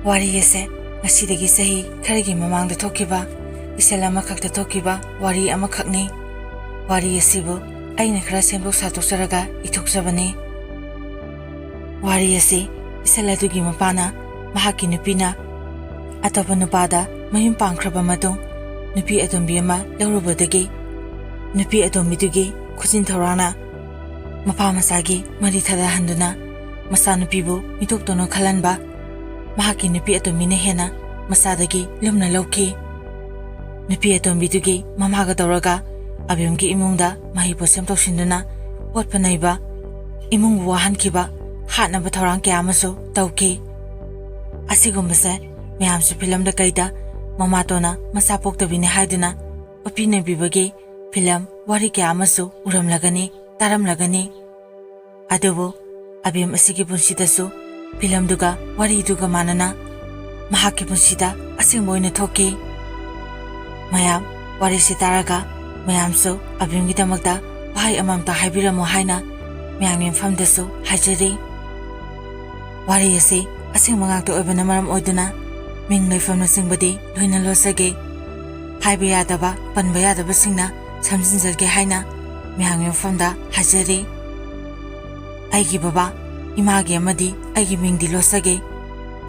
Wari ase ngasidagi sahi kharagi mamangda thokiba isel amakakta thokiba wari amakhakni. Wari asibu aina khara sembok satoksaraga ithokjabani. Wari asi isel adugi mapana mahaki nupina atapa nupada mayum pangkraba matung nupi atombi ama laurubadagi nupi atombidugi khujin thorana mapa masagi mari thada handuna masa nupibu mitoktono khalanba mahaki nupi atomine hena masadagi lumna lauki nupi atombidugi mamaga tawraga abiyamgi imungda mahipo semtoksinduna watpanaiba imung wahankiba hatnaba thorang kya amasu tawki asigumbase myamsu film da kaida mamatona masa poktabine haiduna opine bibagi film wari kya amasu uramlagani taramlagani adubu abiyam asigi punsidasu film duga wari duga manana mahaki punsida asingboina thoki mayam wari sitaraga mayamsu abiyamgi damakta bahai amamta haibiramo haina myangmi famdasu hajari wari asi asingmangakta oibana maram oiduna ming noifamna singbadi loina losage haiba yadaba panba yadaba singna samjinjarge haina myangmi famda hajari aigi baba imagi amadi aigi mingdi losage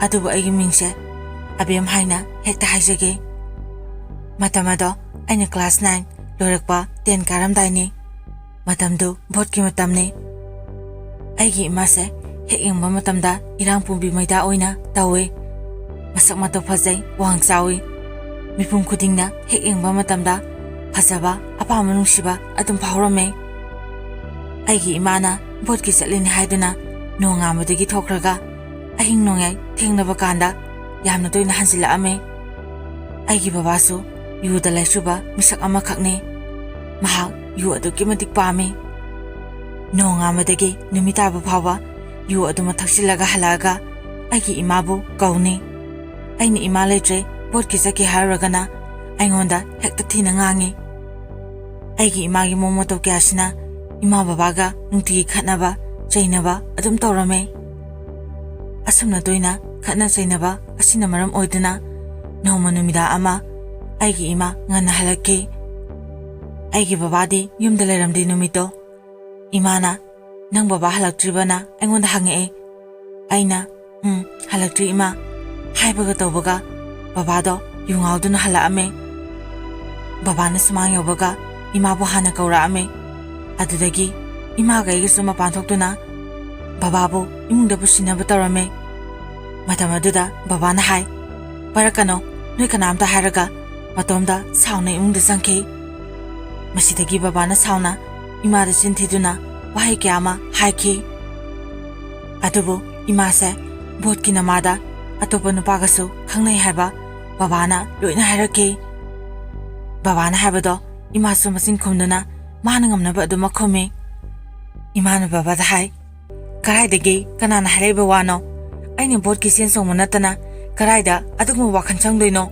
adubu aigi mingse abiyam haina hekta hajage matamado aina class 9 lorakpa 10 karamdaini matamdu botki matamni aigi imase hek yengba matamda irang pumbi maida oina tawe masak mata fazai wang chawi mipum khudingna hek yengba matamda fazaba apa manungsiba adum phawrame aigi imana botki chatlini haiduna nonga madagi thokraga ahing nongai thengnaba kanda yamna toina hansila ame aigi babasu yuda laisuba misak ama khakne mahak yu aduki matik pame nonga madagi numita bu phawa yu aduma thaksilaga halaga aigi imabu kauni aini ima letre botki saki haragana aingonda hekta thina ngangi aigi imagi momoto kyasina ima babaga nungti khatnaba chainaba adum tawrame asumna doina khatna chainaba asina maram oiduna noma numida ama aigi ima ngana halakki aigi babadi yumda leramdi numito imana nang baba halaktribana aingonda hange aina halaktri ima haibaga tawbaga babado yungauduna halame babana sumang yobaga ima bo hana kaura ame adudagi ima ga igisu mapan thoktuna bababu imungda businaba tawrame matamaduda babana hai parakano noi kanamta haraga matomda sauna imungda sangke masidagi babana sauna imada sinthiduna wahai kyama haiki adubu imase botki namada atopa nupagasu khangnai haiba babana loina hairaki babana haibado imasu masing khumduna mana ngamnaba aduma khome imana babada hai karaidagi kanana haraiba wano aina botki sensong manatana karaida adugma wakhan changdoino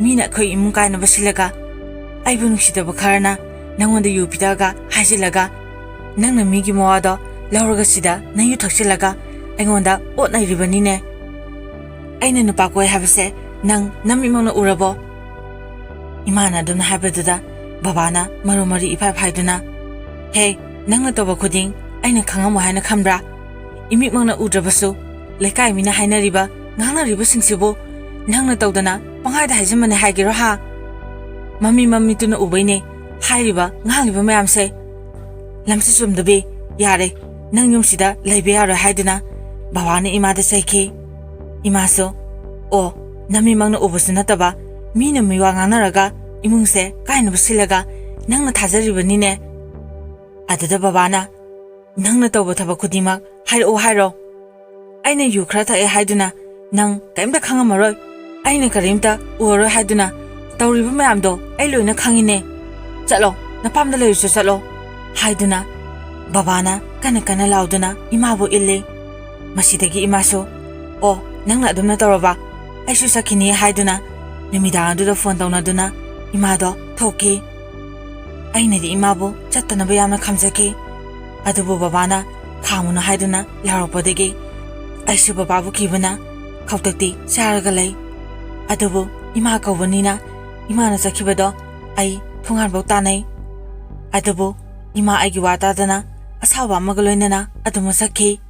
mina khoi imung kaina basilaga aibu nungsidaba kharana nangonda yupidaga hajilaga nangna migi mawado lauraga sida nayu thaksilaga aingonda otnai ribanine aina nupa koi habase nang namimangna urabo imana dum habaduda babana marumari ipai phaiduna he nangna toba khuding aina khangamo haina khambra imikmangna udrabasu lekai mina haina riba ngangna riba singsibo nangna tawdana panghaida hajimane haigiro ha mami tuna ubaine hairiba ngangiba mayamse lamsi sumdabe yare nang yumsida laibe yaro haiduna babana imada saiki imaso o nami mangna ubusu nataba mina miwa nganaraga imungse kaina busilaga nangna thajaribanine adada babana nangna tawba thaba khudimak hairo aina yu khra thae haiduna nang kaimta khangamaroi aina karimta uoro haiduna tawriba mayamdo ai loina khangine chalo napamda leisu chalo haiduna babana kana lauduna imabu ille masidagi imaso o nangna adumna tawraba aisu sakini haiduna numida aduda phone tawnaduna imado thoki aina di imabu chattanaba yamna khamjaki adubu babana khamuna haiduna laropodagi aisu bababu kibuna ꯈꯧꯇꯛꯇꯤ ꯆꯥꯔꯒ ꯂꯩ ꯑꯗꯨꯕꯨ ꯏꯃꯥ ꯀꯧꯕꯅꯤꯅ ꯏꯃꯥꯅ ꯆꯠꯈꯤꯕꯗꯣ ꯑꯩ ꯊꯣꯡꯒꯥꯟꯐꯥꯎ ꯇꯥꯟꯅꯩ ꯑꯗꯨꯕꯨ ꯏꯃꯥ ꯑꯩꯒꯤ ꯋꯥ ꯇꯥꯗꯅ ꯑꯁꯥꯎꯕ ꯑꯃꯒ ꯂꯣꯏꯅꯅ ꯑꯗꯨꯃ ꯆꯠꯈꯤ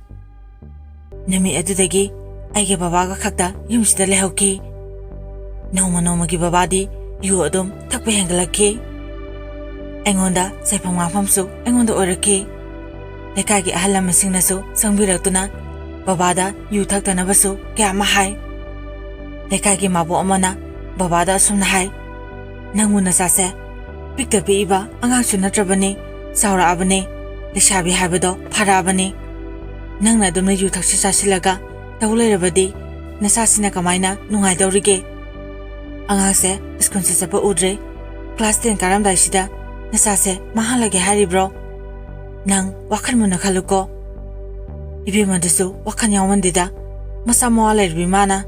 ꯅꯨꯃꯤꯠ ꯑꯗꯨꯗꯒꯤ ꯑꯩꯒꯤ ꯕꯕꯥꯒ ꯈꯛꯇ ꯌꯨꯝꯁꯤꯗ ꯂꯩꯍꯧꯈꯤ ꯅꯣꯡꯃ ꯅꯣꯡꯃꯒꯤ ꯕꯕꯥꯗꯤ ꯌꯨ ꯑꯗꯨꯝ ꯊꯛꯄ ꯍꯦꯟꯒꯠꯂꯛꯈꯤ ꯑꯩꯉꯣꯟꯗ ꯆꯩꯐꯝ ꯉꯥꯡꯐꯝꯁꯨ ꯑꯩꯉꯣꯟꯗ ꯑꯣꯏꯔꯛꯈꯤ ꯂꯩꯀꯥꯏꯒꯤ ꯑꯍꯜ ꯂꯃꯟꯁꯤꯡꯅꯁꯨ ꯆꯪꯕꯤꯔꯛꯇꯨꯅ ꯕꯕꯥꯗ ꯌꯨ ꯊꯛꯇꯅꯕꯁꯨ ꯀꯌꯥ ꯑꯃ ꯍꯥꯏ ꯂꯩꯀꯥꯏꯒꯤ ꯃꯕꯣꯛ ꯑꯃꯅ ꯕꯕꯥꯗ ꯑꯁꯨꯝꯅ ꯍꯥꯏ ꯅꯪꯕꯨ ꯅꯆꯥꯁꯦ ꯄꯤꯛꯇ ꯄꯤꯛꯏꯕ ꯑꯉꯥꯡꯁꯨ ꯅꯠꯇ꯭ꯔꯕꯅꯤ ꯆꯥꯎꯔꯛꯑꯕꯅꯤ ꯂꯩꯁꯥꯕꯤ ꯍꯥꯏꯕꯗꯣ ꯐꯔꯛꯑꯕꯅꯤ ꯅꯪꯅ ꯑꯗꯨꯝꯅ ꯌꯨ ꯊꯛꯁꯤ ꯆꯥꯁꯤꯜꯂꯒ ꯇꯧ ꯂꯩꯔꯕꯗꯤ ꯅꯆꯥꯁꯤꯅ ꯀꯃꯥꯏꯅ ꯅꯨꯡꯉꯥꯏꯗꯧꯔꯤꯒꯦ ꯑꯉꯥꯡꯁꯦ ꯁ꯭ꯀꯨꯜꯁꯦ ꯆꯠꯄ ꯎꯗ꯭ꯔꯦ ꯀ꯭ꯂꯥꯁ 10 ꯀꯥꯔꯝꯗꯥꯏꯁꯤꯗ ꯅꯆꯥꯁꯦ ꯃꯥꯡꯍꯜꯂꯒꯦ ꯍꯥꯏꯔꯤꯕ꯭ꯔꯣ ꯅꯪ ꯋꯥꯈꯜ ꯃꯨꯟꯅ ꯈꯜꯂꯨꯀꯣ ꯏꯕꯦꯝꯃꯗꯨꯁꯨ ꯋꯥꯈꯜ ꯌꯥꯎꯃꯟꯗꯦꯗ ꯃꯆꯥ ꯃꯋꯥ ꯂꯩꯔꯤꯕꯤ ꯃꯥꯅ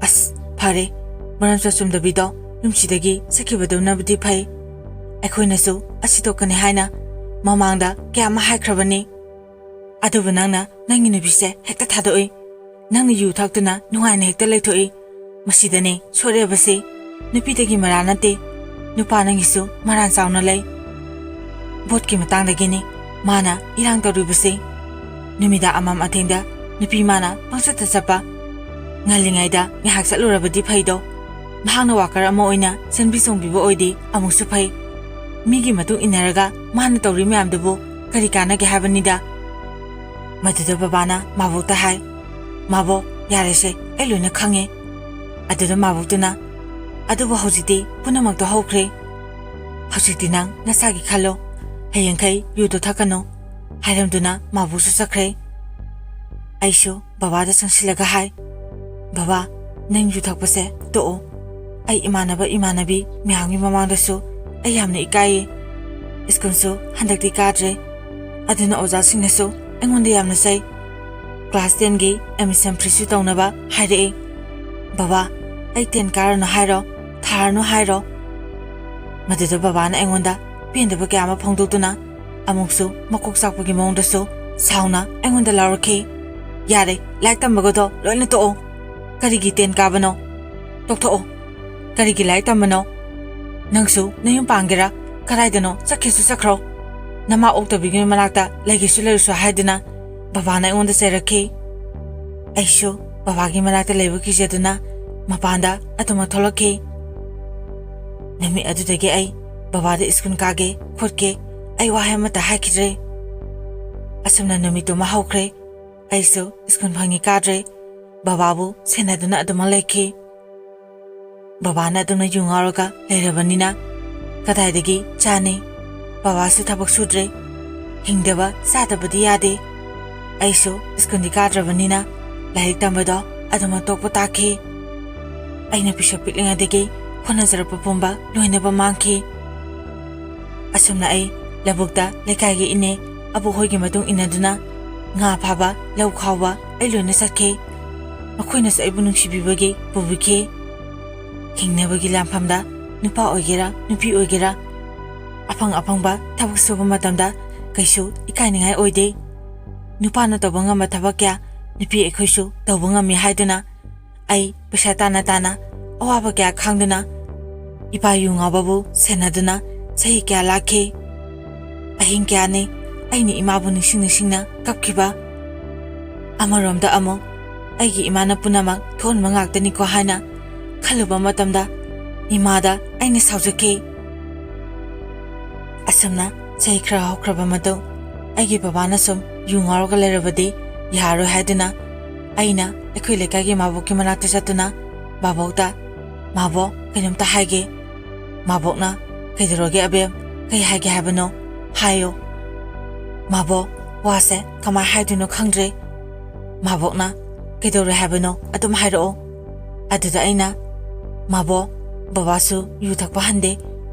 ꯑꯁ ꯐꯔꯦ ꯃꯔꯝ ꯆꯨꯝꯗꯕꯤꯗꯣ ꯌꯨꯝꯁꯤꯗꯒꯤ ꯆꯠꯈꯤꯕꯗꯨꯅꯕꯨꯗꯤ ꯐꯩ ꯑꯩꯈꯣꯏꯅꯁꯨ ꯑꯁꯤ ꯇꯣꯛꯀꯅꯤ ꯍꯥꯏꯅ ꯃꯃꯥꯡꯗ ꯀꯌꯥ ꯑꯃ ꯍꯥꯏꯈ꯭ꯔꯕꯅꯤ ꯑꯗꯨꯕꯨ ꯅꯪꯅ ꯅꯪꯒꯤ ꯅꯨꯄꯤꯁꯦ ꯍꯦꯛꯇ ꯊꯥꯗꯣꯛꯏ ꯅꯪꯅ ꯌꯨ ꯊꯛꯇꯨꯅ ꯅꯨꯡꯉꯥꯏꯅ ꯍꯦꯛꯇ ꯂꯩꯊꯣꯛꯏ ꯃꯁꯤꯗꯅꯦ ꯁꯣꯏꯔꯕꯁꯤ ꯅꯨꯄꯤꯗꯒꯤ ꯃꯔꯥ ꯅꯠꯇꯦ ꯅꯨꯄꯥ ꯅꯪꯒꯤꯁꯨ ꯃꯔꯥꯟ ꯆꯥꯎꯅ ꯂꯩ ꯚꯣꯠꯀꯤ ꯃꯇꯥꯡꯗꯒꯤꯅꯤ ꯃꯥꯅ ꯏꯔꯥꯡ ꯇꯧꯔꯤꯕꯁꯤ ꯅꯨꯃꯤꯗꯥꯡ ꯑꯃꯝ ꯑꯊꯦꯡꯗ ꯅꯨꯄꯤ ꯃꯥꯅ ꯄꯪꯆꯠꯇ ꯆꯠꯄ ꯉꯜꯂꯤꯉꯩꯗ ꯉꯥꯏꯍꯥꯛ ꯆꯠꯂꯨꯔꯕꯗꯤ ꯐꯩꯗꯣ ꯃꯍꯥꯛꯅ ꯋꯥꯀꯔ ꯑꯃ ꯑꯣꯏꯅ ꯁꯦꯟꯕꯤ ꯆꯣꯡꯕꯤꯕ ꯑꯣꯏꯗꯤ ꯑꯃꯨꯛꯁꯨ ꯐꯩ ꯃꯤꯒꯤ ꯃꯇꯨꯡ ꯏꯟꯅꯔꯒ ꯃꯥꯅ ꯇꯧꯔꯤ ꯃꯌꯥꯝꯗꯨꯕꯨ ꯀꯔꯤ ꯀꯥꯟꯅꯒꯦ ꯍꯥꯏꯕꯅꯤꯗ ꯃꯗꯨꯗ ꯕꯕꯥꯅ ꯃꯥꯕꯣꯛꯇ ꯍꯥꯏ ꯃꯥꯕꯣꯛ ꯌꯥꯔꯦꯁꯦ ꯑꯩ ꯂꯣꯏꯅ ꯈꯪꯉꯦ ꯑꯗꯨꯗ ꯃꯥꯕꯣꯛꯇꯨꯅ ꯑꯗꯨꯕꯨ ꯍꯧꯖꯤꯛꯇꯤ ꯄꯨꯝꯅꯃꯛꯇꯣ ꯍꯧꯈ꯭ꯔꯦ ꯍꯧꯖꯤꯛꯇꯤ ꯅꯪ ꯅꯁꯥꯒꯤ ꯈꯜꯂꯣ ꯍꯌꯦꯡꯈꯩ ꯌꯨꯗꯣ ꯊꯛꯀꯅꯨ ꯍꯥꯏꯔꯝꯗꯨꯅ ꯃꯥꯕꯣꯛꯁꯨ ꯆꯠꯈ꯭ꯔꯦ ꯑꯩꯁꯨ ꯕꯕꯥꯗ ꯆꯪꯁꯤꯜꯂꯒ ꯍꯥꯏ ꯕꯕꯥ ꯅꯪ ꯌꯨ ꯊꯛꯄꯁꯦ ꯇꯣꯛꯑꯣ ꯑꯩ ꯏꯃꯥꯟꯅꯕꯤ ꯃꯌꯥꯝꯒꯤ ꯃꯃꯥꯡꯗꯁꯨ ꯑꯩ ꯌꯥꯝꯅ ꯏꯀꯥꯏꯌꯦ ꯁ꯭ꯀꯨꯜꯁꯨ ꯍꯟꯗꯛꯇꯤ ꯀꯥꯗ꯭ꯔꯦ ꯑꯗꯨꯅ ꯑꯣꯖꯥꯁꯤꯡꯅꯁꯨ ꯑꯩꯉꯣꯟꯗ ꯌꯥꯝꯅ ꯆꯩ ꯀ꯭ꯂꯥꯁ 10ꯒꯤ ꯑꯦꯗꯃꯤꯁꯟ ꯐ꯭ꯔꯤꯁꯨ ꯇꯧꯅꯕ ꯍꯥꯏꯔꯛꯏ ꯕꯕꯥ ꯑꯩ 10 ꯀꯥꯔꯅꯨ ꯍꯥꯏꯔꯣ ꯊꯥꯔꯅꯨ ꯍꯥꯏꯔꯣ ꯃꯗꯨꯗ ꯕꯕꯥꯅ ꯑꯩꯉꯣꯟꯗ ꯄꯦꯟꯗꯕ ꯀꯌꯥ ꯑꯃ ꯐꯣꯡꯗꯣꯛꯇꯨꯅ ꯑꯃꯨꯛꯁꯨ ꯃꯀꯣꯛ ꯆꯥꯛꯄꯒꯤ ꯃꯑꯣꯡꯗꯁꯨ ꯁꯥꯎꯅ ꯑꯩꯉꯣꯟꯗ ꯂꯥꯎꯔꯛꯈꯤ ꯌꯥꯔꯦ ꯂꯥꯏꯔꯤꯛ ꯇꯝꯕꯒꯗꯣ ꯂꯣꯏꯅ ꯇꯣꯛꯑꯣ ꯀꯔꯤꯒꯤ 10 ꯀꯥꯕꯅꯣ ꯇꯣꯛꯊꯣꯛꯑꯣ ꯀꯔꯤꯒꯤ ꯂꯥꯏꯔꯤꯛ ꯇꯝꯕꯅꯣ ꯅꯪꯁꯨ ꯅꯌꯨꯝ ꯄꯥꯟꯒꯦꯔꯥ ꯀꯗꯥꯏꯗꯅꯣ ꯆꯠꯀꯦꯁꯨ ꯆꯠꯈ꯭ꯔꯣ ꯅꯃꯥ ꯑꯣꯛꯇꯕꯤꯒꯤ ꯃꯅꯥꯛꯇ ꯂꯩꯒꯦꯁꯨ ꯂꯩꯔꯨꯁꯨ ꯍꯥꯏꯗꯨꯅ ꯕꯕꯥꯅ ꯑꯩꯉꯣꯟꯗ ꯆꯩꯔꯛꯈꯤ ꯑꯩꯁꯨ ꯕꯕꯥꯒꯤ ꯃꯅꯥꯛꯇ ꯂꯩꯕ ꯀꯤꯖꯗꯨꯅ ꯃꯄꯥꯟꯗ ꯑꯗꯨꯃꯛ ꯊꯣꯛꯂꯛꯈꯤ ꯅꯨꯃꯤꯠ ꯑꯗꯨꯗꯒꯤ ꯑꯩ ꯕꯕꯥꯗ ꯁ꯭ꯀꯨꯜ ꯀꯥꯒꯦ ꯈꯣꯠꯀꯦ ꯑꯩ ꯋꯥꯍꯩ ꯑꯃꯠꯇ ꯍꯥꯏꯈꯤꯗ꯭ꯔꯦ ꯑꯁꯨꯝꯅ ꯅꯨꯃꯤꯠꯇꯨꯃ ꯍꯧꯈ꯭ꯔꯦ ꯑꯩꯁꯨ ꯁ꯭ꯀꯨꯜ ꯐꯪꯉꯤ ꯀꯥꯗ꯭ꯔꯦ ꯕꯕꯥꯕꯨ ꯁꯦꯟꯅꯗꯨꯅ ꯑꯗꯨꯃꯛ ꯂꯩꯈꯤ ꯕꯕꯥꯅ ꯑꯗꯨꯝꯅ ꯌꯨ ꯉꯥꯎꯔꯒ ꯂꯩꯔꯕꯅꯤꯅ ꯀꯗꯥꯏꯗꯒꯤ ꯆꯥꯅꯤ ꯕꯕꯥꯁꯨ ꯊꯕꯛ ꯁꯨꯗ꯭ꯔꯦ ꯍꯤꯡꯗꯕ ꯆꯥꯗꯕꯗꯤ ꯌꯥꯗꯦ ꯑꯩꯁꯨ ꯁ꯭ꯀꯨꯜꯗꯤ ꯀꯥꯗ꯭ꯔꯕꯅꯤꯅ ꯂꯥꯏꯔꯤꯛ ꯇꯝꯕꯗꯣ ꯑꯗꯨꯃꯛ ꯇꯣꯛꯄ ꯇꯥꯈꯤ ꯑꯩꯅ ꯄꯤꯁꯛ ꯄꯤꯛꯂꯤꯉꯩꯗꯒꯤ ꯍꯣꯠꯅꯖꯔꯛꯄ ꯄꯨꯝꯕ ꯂꯣꯏꯅꯕ ꯃꯥꯡꯈꯤ ꯑꯁꯨꯝꯅ ꯑꯩ ꯂꯧꯕꯨꯛꯇ ꯂꯩꯀꯥꯏꯒꯤ ꯏꯅꯦ ꯑꯕꯣꯛꯍꯣꯏꯒꯤ ꯃꯇꯨꯡ ꯏꯟꯅꯗꯨꯅ ꯉꯥ ꯐꯥꯕ ꯂꯧ ꯈꯥꯎꯕ ꯑꯩ ꯂꯣꯏꯅ ꯆꯠꯈꯤ ꯃꯈꯣꯏꯅꯁꯨ ꯑꯩꯕꯨ ꯅꯨꯡꯁꯤꯕꯤꯕꯒꯤ ꯄꯨꯕꯤꯈꯤ ꯍꯤꯡꯅꯕꯒꯤ ꯂꯥꯟꯐꯝꯗ ꯅꯨꯄꯥ ꯑꯣꯏꯒꯦꯔꯥ ꯅꯨꯄꯤ ꯑꯣꯏꯒꯦꯔꯥ ꯑꯐꯪꯕ ꯊꯕꯛ ꯁꯨꯕ ꯃꯇꯝꯗ ꯀꯩꯁꯨ ꯏꯀꯥꯏꯅꯤꯡꯉꯥꯏ ꯑꯣꯏꯗꯦ ꯅꯨꯄꯥꯅ ꯇꯧꯕ ꯉꯝꯕ ꯊꯕꯛ ꯀꯌꯥ ꯅꯨꯄꯤ ꯑꯩꯈꯣꯏꯁꯨ ꯇꯧꯕ ꯉꯝꯃꯤ ꯍꯥꯏꯗꯨꯅ ꯑꯩ ꯄꯩꯁꯥ ꯇꯥꯅ ꯑꯋꯥꯕ ꯀꯌꯥ ꯈꯥꯡꯗꯨꯅ ꯏꯄꯥ ꯌꯨ ꯉꯥꯎꯕꯕꯨ ꯁꯦꯟꯅꯗꯨꯅ ꯆꯍꯤ ꯀꯌꯥ ꯂꯥꯛꯈꯤ ꯑꯍꯤꯡ ꯀꯌꯥꯅꯤ ꯑꯩꯅ ꯏꯃꯥꯕꯨ ꯅꯤꯡꯁꯤꯡꯅ ꯀꯞꯈꯤꯕ ꯑꯃꯔꯣꯝꯗ ꯑꯃꯨꯛ ꯑꯩꯒꯤ ꯏꯃꯥꯅ ꯄꯨꯝꯅꯃꯛ ꯊꯣꯛꯍꯟꯕ ꯉꯥꯛꯇꯅꯤꯀꯣ ꯍꯥꯏꯅ ꯈꯜꯂꯨꯕ ꯃꯇꯝꯗ ꯏꯃꯥꯗ ꯑꯩꯅ ꯁꯥꯎꯖꯈꯤ ꯑꯁꯨꯝꯅ ꯆꯍꯤ ꯈꯔ ꯍꯧꯈ꯭ꯔꯕ ꯃꯇꯨꯡ ꯑꯩꯒꯤ ꯕꯕꯥꯅ ꯁꯨꯝ ꯌꯨ ꯉꯥꯎꯔꯒ ꯂꯩꯔꯕꯗꯤ ꯌꯥꯔꯣꯏ ꯍꯥꯏꯗꯨꯅ ꯑꯩꯅ ꯑꯩꯈꯣꯏ ꯂꯩꯀꯥꯏꯒꯤ ꯃꯥꯕꯣꯛꯀꯤ ꯃꯅꯥꯛꯇ ꯆꯠꯇꯨꯅ ꯃꯥꯕꯣꯛꯇ ꯃꯥꯕꯣꯛ ꯀꯩꯅꯣꯝꯇ ꯍꯥꯏꯒꯦ ꯃꯥꯕꯣꯛꯅ ꯀꯩꯗꯧꯔꯒꯦ ꯑꯕꯦꯝ ꯀꯩ ꯍꯥꯏꯒꯦ ꯍꯥꯏꯕꯅꯣ ꯍꯥꯏꯌꯣ ꯃꯥꯕꯣꯛ ꯋꯥꯁꯦ ꯀꯃꯥꯏ ꯍꯥꯏꯗꯣꯏꯅꯣ ꯈꯪꯗ꯭ꯔꯦ ꯃꯥꯕꯣꯛꯅ ꯀꯩꯗꯧꯔꯦ ꯍꯥꯏꯕꯅꯣ ꯑꯗꯨꯝ ꯍꯥꯏꯔꯛꯑꯣ ꯑꯗꯨꯗ ꯑꯩꯅ ꯃꯥꯕꯣꯛ ꯕꯕꯥꯁꯨ ꯌꯨ ꯊꯛꯄ ꯍꯟꯗꯦ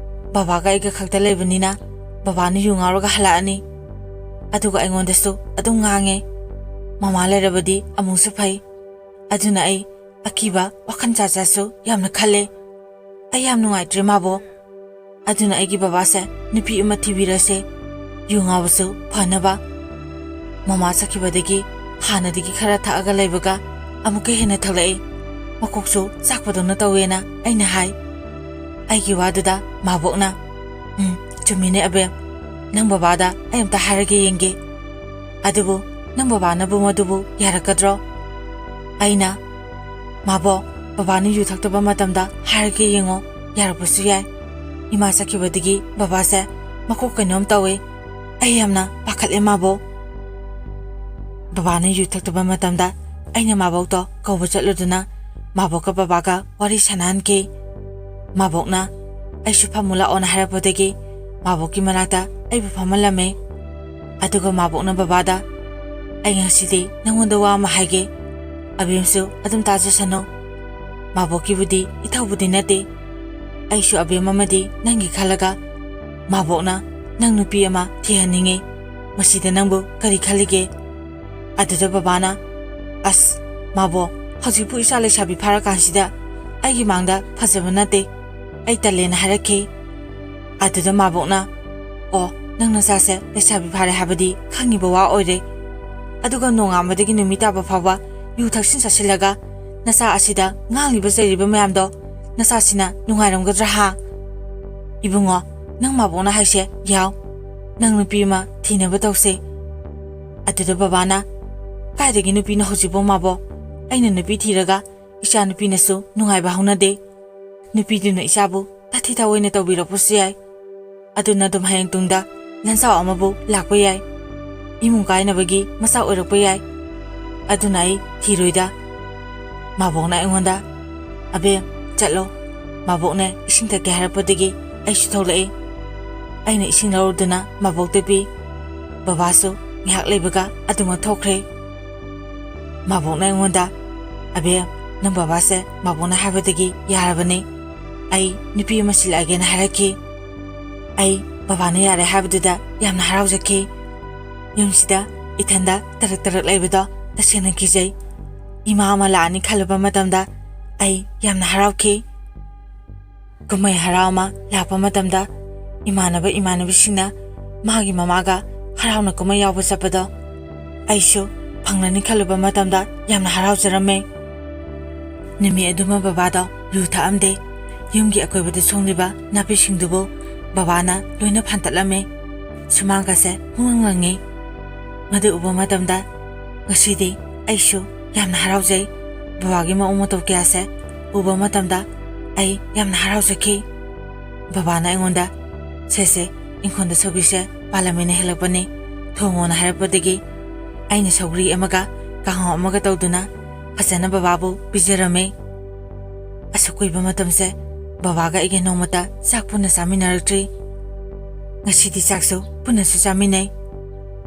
ꯕꯕꯥꯒ ꯑꯩꯒ ꯈꯛꯇ ꯂꯩꯕꯅꯤꯅ ꯕꯕꯥꯅ ꯌꯨ ꯉꯥꯎꯔꯒ ꯍꯜꯂꯛꯑꯅꯤ ꯑꯗꯨꯒ ꯑꯩꯉꯣꯟꯗꯁꯨ ꯑꯗꯨꯝ ꯉꯥꯡꯉꯦ ꯃꯃꯥ ꯂꯩꯔꯕꯗꯤ ꯑꯃꯨꯛꯁꯨ ꯐꯩ ꯑꯗꯨꯅ ꯑꯩ ꯑꯀꯤꯕ ꯋꯥꯈꯜ ꯖꯥꯠ-ꯖꯥꯠꯁꯨ ꯌꯥꯝꯅ ꯈꯜꯂꯦ ꯑꯩ ꯌꯥꯝ ꯅꯨꯡꯉꯥꯏꯇ꯭ꯔꯦ ꯃꯥꯕꯣꯛ ꯑꯗꯨꯅ ꯑꯩꯒꯤ ꯕꯕꯥꯁꯦ ꯅꯨꯄꯤ ꯑꯃ ꯊꯤꯕꯤꯔꯁꯦ ꯌꯨ ꯉꯥꯎꯕꯁꯨ ꯐꯅꯕ ꯃꯃꯥ ꯆꯠꯈꯤꯕꯗꯒꯤ ꯍꯥꯟꯅꯗꯒꯤ ꯈꯔ ꯊꯛꯑꯒ ꯂꯩꯕꯒ ꯑꯃꯨꯛꯀ ꯍꯦꯟꯅ ꯊꯛꯂꯛꯏ ꯃꯀꯣꯛꯁꯨ ꯆꯥꯛꯄꯗꯧꯅ ꯇꯧꯋꯦꯅ ꯑꯩꯅ ꯍꯥꯏ ꯑꯩꯒꯤ ꯋꯥꯗꯨꯗ ꯃꯥꯕꯣꯛꯅ ꯆꯨꯝꯃꯤꯅꯦ ꯑꯕꯦꯝ ꯅꯪ ꯕꯕꯥꯗ ꯑꯩ ꯑꯝꯇ ꯍꯥꯏꯔꯒ ꯌꯦꯡꯒꯦ ꯑꯗꯨꯕꯨ ꯅꯪ ꯕꯕꯥꯅꯕꯨ ꯃꯗꯨꯕꯨ ꯌꯥꯔꯛꯀꯗ꯭ꯔꯣ ꯑꯩꯅ ꯃꯥꯕꯣꯛ ꯕꯕꯥꯅ ꯌꯨ ꯊꯛꯇꯕ ꯃꯇꯝꯗ ꯍꯥꯏꯔꯒ ꯌꯦꯡꯉꯣ ꯌꯥꯔꯛꯄꯁꯨ ꯌꯥꯏ ꯏꯃꯥ ꯆꯠꯈꯤꯕꯗꯒꯤ ꯕꯕꯥꯁꯦ ꯃꯀꯣꯛ ꯀꯩꯅꯣꯝ ꯇꯧꯋꯦ ꯑꯩ ꯌꯥꯝꯅ ꯄꯥꯈꯠꯂꯦ ꯃꯥꯕꯣꯛ ꯕꯕꯥꯅ ꯌꯨ ꯊꯛꯇꯕ ꯃꯇꯝꯗ ꯑꯩꯅ ꯃꯥꯕꯣꯛꯇꯣ ꯀꯧꯕ ꯆꯠꯂꯨꯗꯨꯅ ꯃꯥꯕꯣꯛꯀ ꯕꯕꯥꯒ ꯋꯥꯔꯤ ꯁꯥꯟꯅꯍꯟꯈꯤ ꯃꯥꯕꯣꯛꯅ ꯑꯩꯁꯨ ꯐꯝꯃꯨ ꯂꯥꯛꯑꯣꯅ ꯍꯥꯏꯔꯛꯄꯗꯒꯤ ꯃꯥꯕꯣꯛꯀꯤ ꯃꯅꯥꯛꯇ ꯑꯩꯕꯨ ꯐꯝꯍꯜꯂꯝꯃꯦ ꯑꯗꯨꯒ ꯃꯥꯕꯣꯛꯅ ꯕꯕꯥꯗ ꯑꯩ ꯉꯁꯤꯗꯤ ꯅꯪꯉꯣꯟꯗ ꯋꯥ ꯑꯃ ꯍꯥꯏꯒꯦ ꯑꯕꯦꯝꯁꯨ ꯑꯗꯨꯝ ꯇꯥꯖꯁꯅꯨ ꯃꯥꯕꯣꯛꯀꯤꯕꯨꯗꯤ ꯏꯊꯧꯕꯨꯗꯤ ꯅꯠꯇꯦ ꯑꯩꯁꯨ ꯑꯕꯦꯝ ꯑꯃꯗꯤ ꯅꯪꯒꯤ ꯈꯜꯂꯒ ꯃꯥꯕꯣꯛꯅ ꯅꯪ ꯅꯨꯄꯤ ꯑꯃ ꯊꯤꯍꯟꯅꯤꯡꯉꯤ ꯃꯁꯤꯗ ꯅꯪꯕꯨ ꯀꯔꯤ ꯈꯜꯂꯤꯒꯦ ꯑꯗꯨꯗ ꯕꯕꯥꯅ ꯑꯁ ꯃꯥꯕꯣꯛ ꯍꯧꯖꯤꯛꯄꯨ ꯏꯆꯥ ꯂꯩꯁꯥꯕꯤ ꯐꯥꯔꯀꯥꯟꯁꯤꯗ ꯑꯩꯒꯤ ꯃꯥꯡꯗ ꯐꯖꯕ ꯅꯠꯇꯦ ꯑꯩ ꯇꯜꯂꯦꯅ ꯍꯥꯏꯔꯛꯈꯤ ꯑꯗꯨꯗ ꯃꯥꯕꯣꯛꯅ ꯑꯣ ꯅꯪ ꯅꯆꯥꯁꯦ ꯂꯩꯁꯥꯕꯤ ꯐꯥꯔꯦ ꯍꯥꯏꯕꯗꯤ ꯈꯪꯉꯤꯕ ꯋꯥ ꯑꯣꯏꯔꯦ ꯑꯗꯨꯒ ꯅꯣꯡꯉꯥꯟꯕꯗꯒꯤ ꯅꯨꯃꯤꯠ ꯇꯥꯕ ꯐꯥꯎꯕ ꯌꯨ ꯊꯛꯁꯤꯟ ꯆꯥꯁꯤꯜꯂꯒ ꯅꯆꯥ ꯑꯁꯤꯗ ꯉꯥꯡꯂꯤꯕ ꯆꯩꯔꯤꯕ ꯃꯌꯥꯝꯗꯣ ꯅꯆꯥꯁꯤꯅ ꯅꯨꯡꯉꯥꯏꯔꯝꯒꯗ꯭ꯔꯥ ꯍꯥ ꯏꯕꯨꯡꯉꯣ ꯅꯪ ꯃꯥꯕꯣꯛꯅ ꯍꯥꯏꯁꯦ ꯌꯥꯎ ꯅꯪ ꯅꯨꯄꯤ ꯑꯃ ꯊꯤꯅꯕ ꯇꯧꯁꯦ ꯑꯗꯨꯗ ꯕꯕꯥꯅ ꯀꯥꯏꯗꯒꯤ ꯅꯨꯄꯤꯅ ꯍꯧꯖꯤꯛꯐꯥꯎ ꯃꯥꯕꯣꯛ ꯑꯩꯅ ꯅꯨꯄꯤ ꯊꯤꯔꯒ ꯏꯆꯥ ꯅꯨꯄꯤꯅꯁꯨ ꯅꯨꯡꯉꯥꯏꯕ ꯍꯧꯅꯗꯦ ꯅꯨꯄꯤꯗꯨꯅ ꯏꯆꯥꯕꯨ ꯇꯥꯊꯤ ꯇꯥꯑꯣꯏꯅ ꯇꯧꯕꯤꯔꯛꯄꯁꯨ ꯌꯥꯏ ꯑꯗꯨꯅ ꯑꯗꯨꯝ ꯍꯌꯦꯡ ꯇꯨꯡꯗ ꯂꯟꯆꯥꯎ ꯑꯃꯕꯨ ꯂꯥꯛꯄ ꯌꯥꯏ ꯏꯃꯨꯡ ꯀꯥꯏꯅꯕꯒꯤ ꯃꯆꯥ ꯑꯣꯏꯔꯛꯄ ꯌꯥꯏ ꯑꯗꯨꯅ ꯑꯩ ꯊꯤꯔꯣꯏꯗ ꯃꯥꯕꯣꯛꯅ ꯑꯩꯉꯣꯟꯗ ꯑꯕꯦꯝ ꯆꯠꯂꯣ ꯃꯥꯕꯣꯛꯅ ꯏꯁꯤꯡ ꯊꯛꯀꯦ ꯍꯥꯏꯔꯛꯄꯗꯒꯤ ꯑꯩꯁꯨ ꯊꯣꯛꯂꯛꯏ ꯑꯩꯅ ꯏꯁꯤꯡ ꯂꯧꯔꯨꯗꯨꯅ ꯃꯥꯕꯣꯛꯇ ꯄꯤ ꯕꯕꯥꯁꯨ ꯉꯥꯏꯍꯥꯛ ꯂꯩꯕꯒ ꯑꯗꯨꯃꯛ ꯊꯣꯛꯈ꯭ꯔꯦ ꯃꯥꯕꯣꯛꯅ ꯑꯩꯉꯣꯟꯗ ꯑꯕꯦꯝ ꯅꯪ ꯕꯕꯥꯁꯦ ꯃꯥꯕꯣꯛꯅ ꯍꯥꯏꯕꯗꯒꯤ ꯌꯥꯔꯕꯅꯤ ꯑꯩ ꯅꯨꯄꯤ ꯑꯃ ꯁꯤꯜꯂꯛꯑꯒꯦꯅ ꯍꯥꯏꯔꯛꯈꯤ ꯑꯩ ꯕꯕꯥꯅ ꯌꯥꯔꯦ ꯍꯥꯏꯕꯗꯨꯗ ꯌꯥꯝꯅ ꯍꯔꯥꯎꯖꯈꯤ ꯌꯨꯝꯁꯤꯗ ꯏꯊꯟꯗ ꯇꯔꯛ ꯂꯩꯕꯗꯣ ꯇꯁꯦꯡꯅ ꯀꯤꯖꯩ ꯏꯃꯥ ꯑꯃ ꯂꯥꯛꯑꯅꯤ ꯈꯜꯂꯨꯕ ꯃꯇꯝꯗ ꯑꯩ ꯌꯥꯝꯅ ꯍꯔꯥꯎꯈꯤ ꯀꯨꯝꯍꯩ ꯍꯔꯥꯎ ꯑꯃ ꯂꯥꯛꯄ ꯃꯇꯝꯗ ꯏꯃꯥꯟꯅꯕꯤꯁꯤꯡꯅ ꯃꯥꯒꯤ ꯃꯃꯥꯒ ꯍꯔꯥꯎꯅ ꯀꯨꯝꯍꯩ ꯌꯥꯎꯕ ꯆꯠꯄꯗꯣ ꯑꯩꯁꯨ ꯐꯪꯂꯅꯤ ꯈꯜꯂꯨꯕ ꯃꯇꯝꯗ ꯌꯥꯝꯅ ꯍꯔꯥꯎꯖꯔꯝꯃꯦ ꯅꯨꯃꯤꯠ ꯑꯗꯨꯃ ꯕꯕꯥꯗꯣ ꯌꯨ ꯊꯛꯑꯝꯗꯦ ꯌꯨꯝꯒꯤ ꯑꯀꯣꯏꯕꯗ ꯁꯣꯡꯂꯤꯕ ꯅꯥꯄꯤꯁꯤꯡꯗꯨꯕꯨ ꯕꯕꯥꯅ ꯂꯣꯏꯅ ꯐꯥꯟꯇꯠꯂꯝꯃꯦ ꯁꯨꯃꯥꯡꯒꯁꯦ ꯄꯨꯡꯉꯪ ꯉꯪꯉꯤ ꯃꯗꯨ ꯎꯕ ꯃꯇꯝꯗ ꯉꯁꯤꯗꯤ ꯑꯩꯁꯨ ꯌꯥꯝꯅ ꯍꯔꯥꯎꯖꯩ ꯕꯕꯥꯒꯤ ꯃꯑꯣꯡ ꯃꯇꯧ ꯀꯌꯥꯁꯦ ꯎꯕ ꯃꯇꯝꯗ ꯑꯩ ꯌꯥꯝꯅ ꯍꯔꯥꯎꯖꯈꯤ ꯕꯕꯥꯅ ꯑꯩꯉꯣꯟꯗ ꯁꯦ ꯏꯪꯈꯣꯜꯗ ꯁꯧꯒ꯭ꯔꯤꯁꯦ ꯄꯥꯜꯂꯝꯃꯦꯅ ꯍꯦꯜꯂꯛꯄꯅꯤ ꯊꯣꯡꯉꯣꯅ ꯍꯥꯏꯔꯛꯄꯗꯒꯤ ꯑꯩꯅ ꯁꯧꯒ꯭ꯔꯤ ꯑꯃꯒ ꯀꯥꯡꯍꯧ ꯑꯃꯒ ꯇꯧꯗꯨꯅ ꯐꯖꯅ ꯕꯕꯥꯕꯨ ꯄꯤꯖꯔꯝꯃꯦ ꯑꯁꯨꯛ ꯀꯨꯏꯕ ꯃꯇꯝꯁꯦ ꯕꯕꯥꯒ ꯑꯩꯒ ꯅꯣꯡꯃꯇ ꯆꯥꯛ ꯄꯨꯟꯅ ꯆꯥꯃꯤꯟꯅꯔꯛꯇ꯭ꯔꯤ ꯉꯁꯤꯗꯤ ꯆꯥꯛꯁꯨ ꯄꯨꯟꯅꯁꯨ ꯆꯥꯃꯤꯟꯅꯩ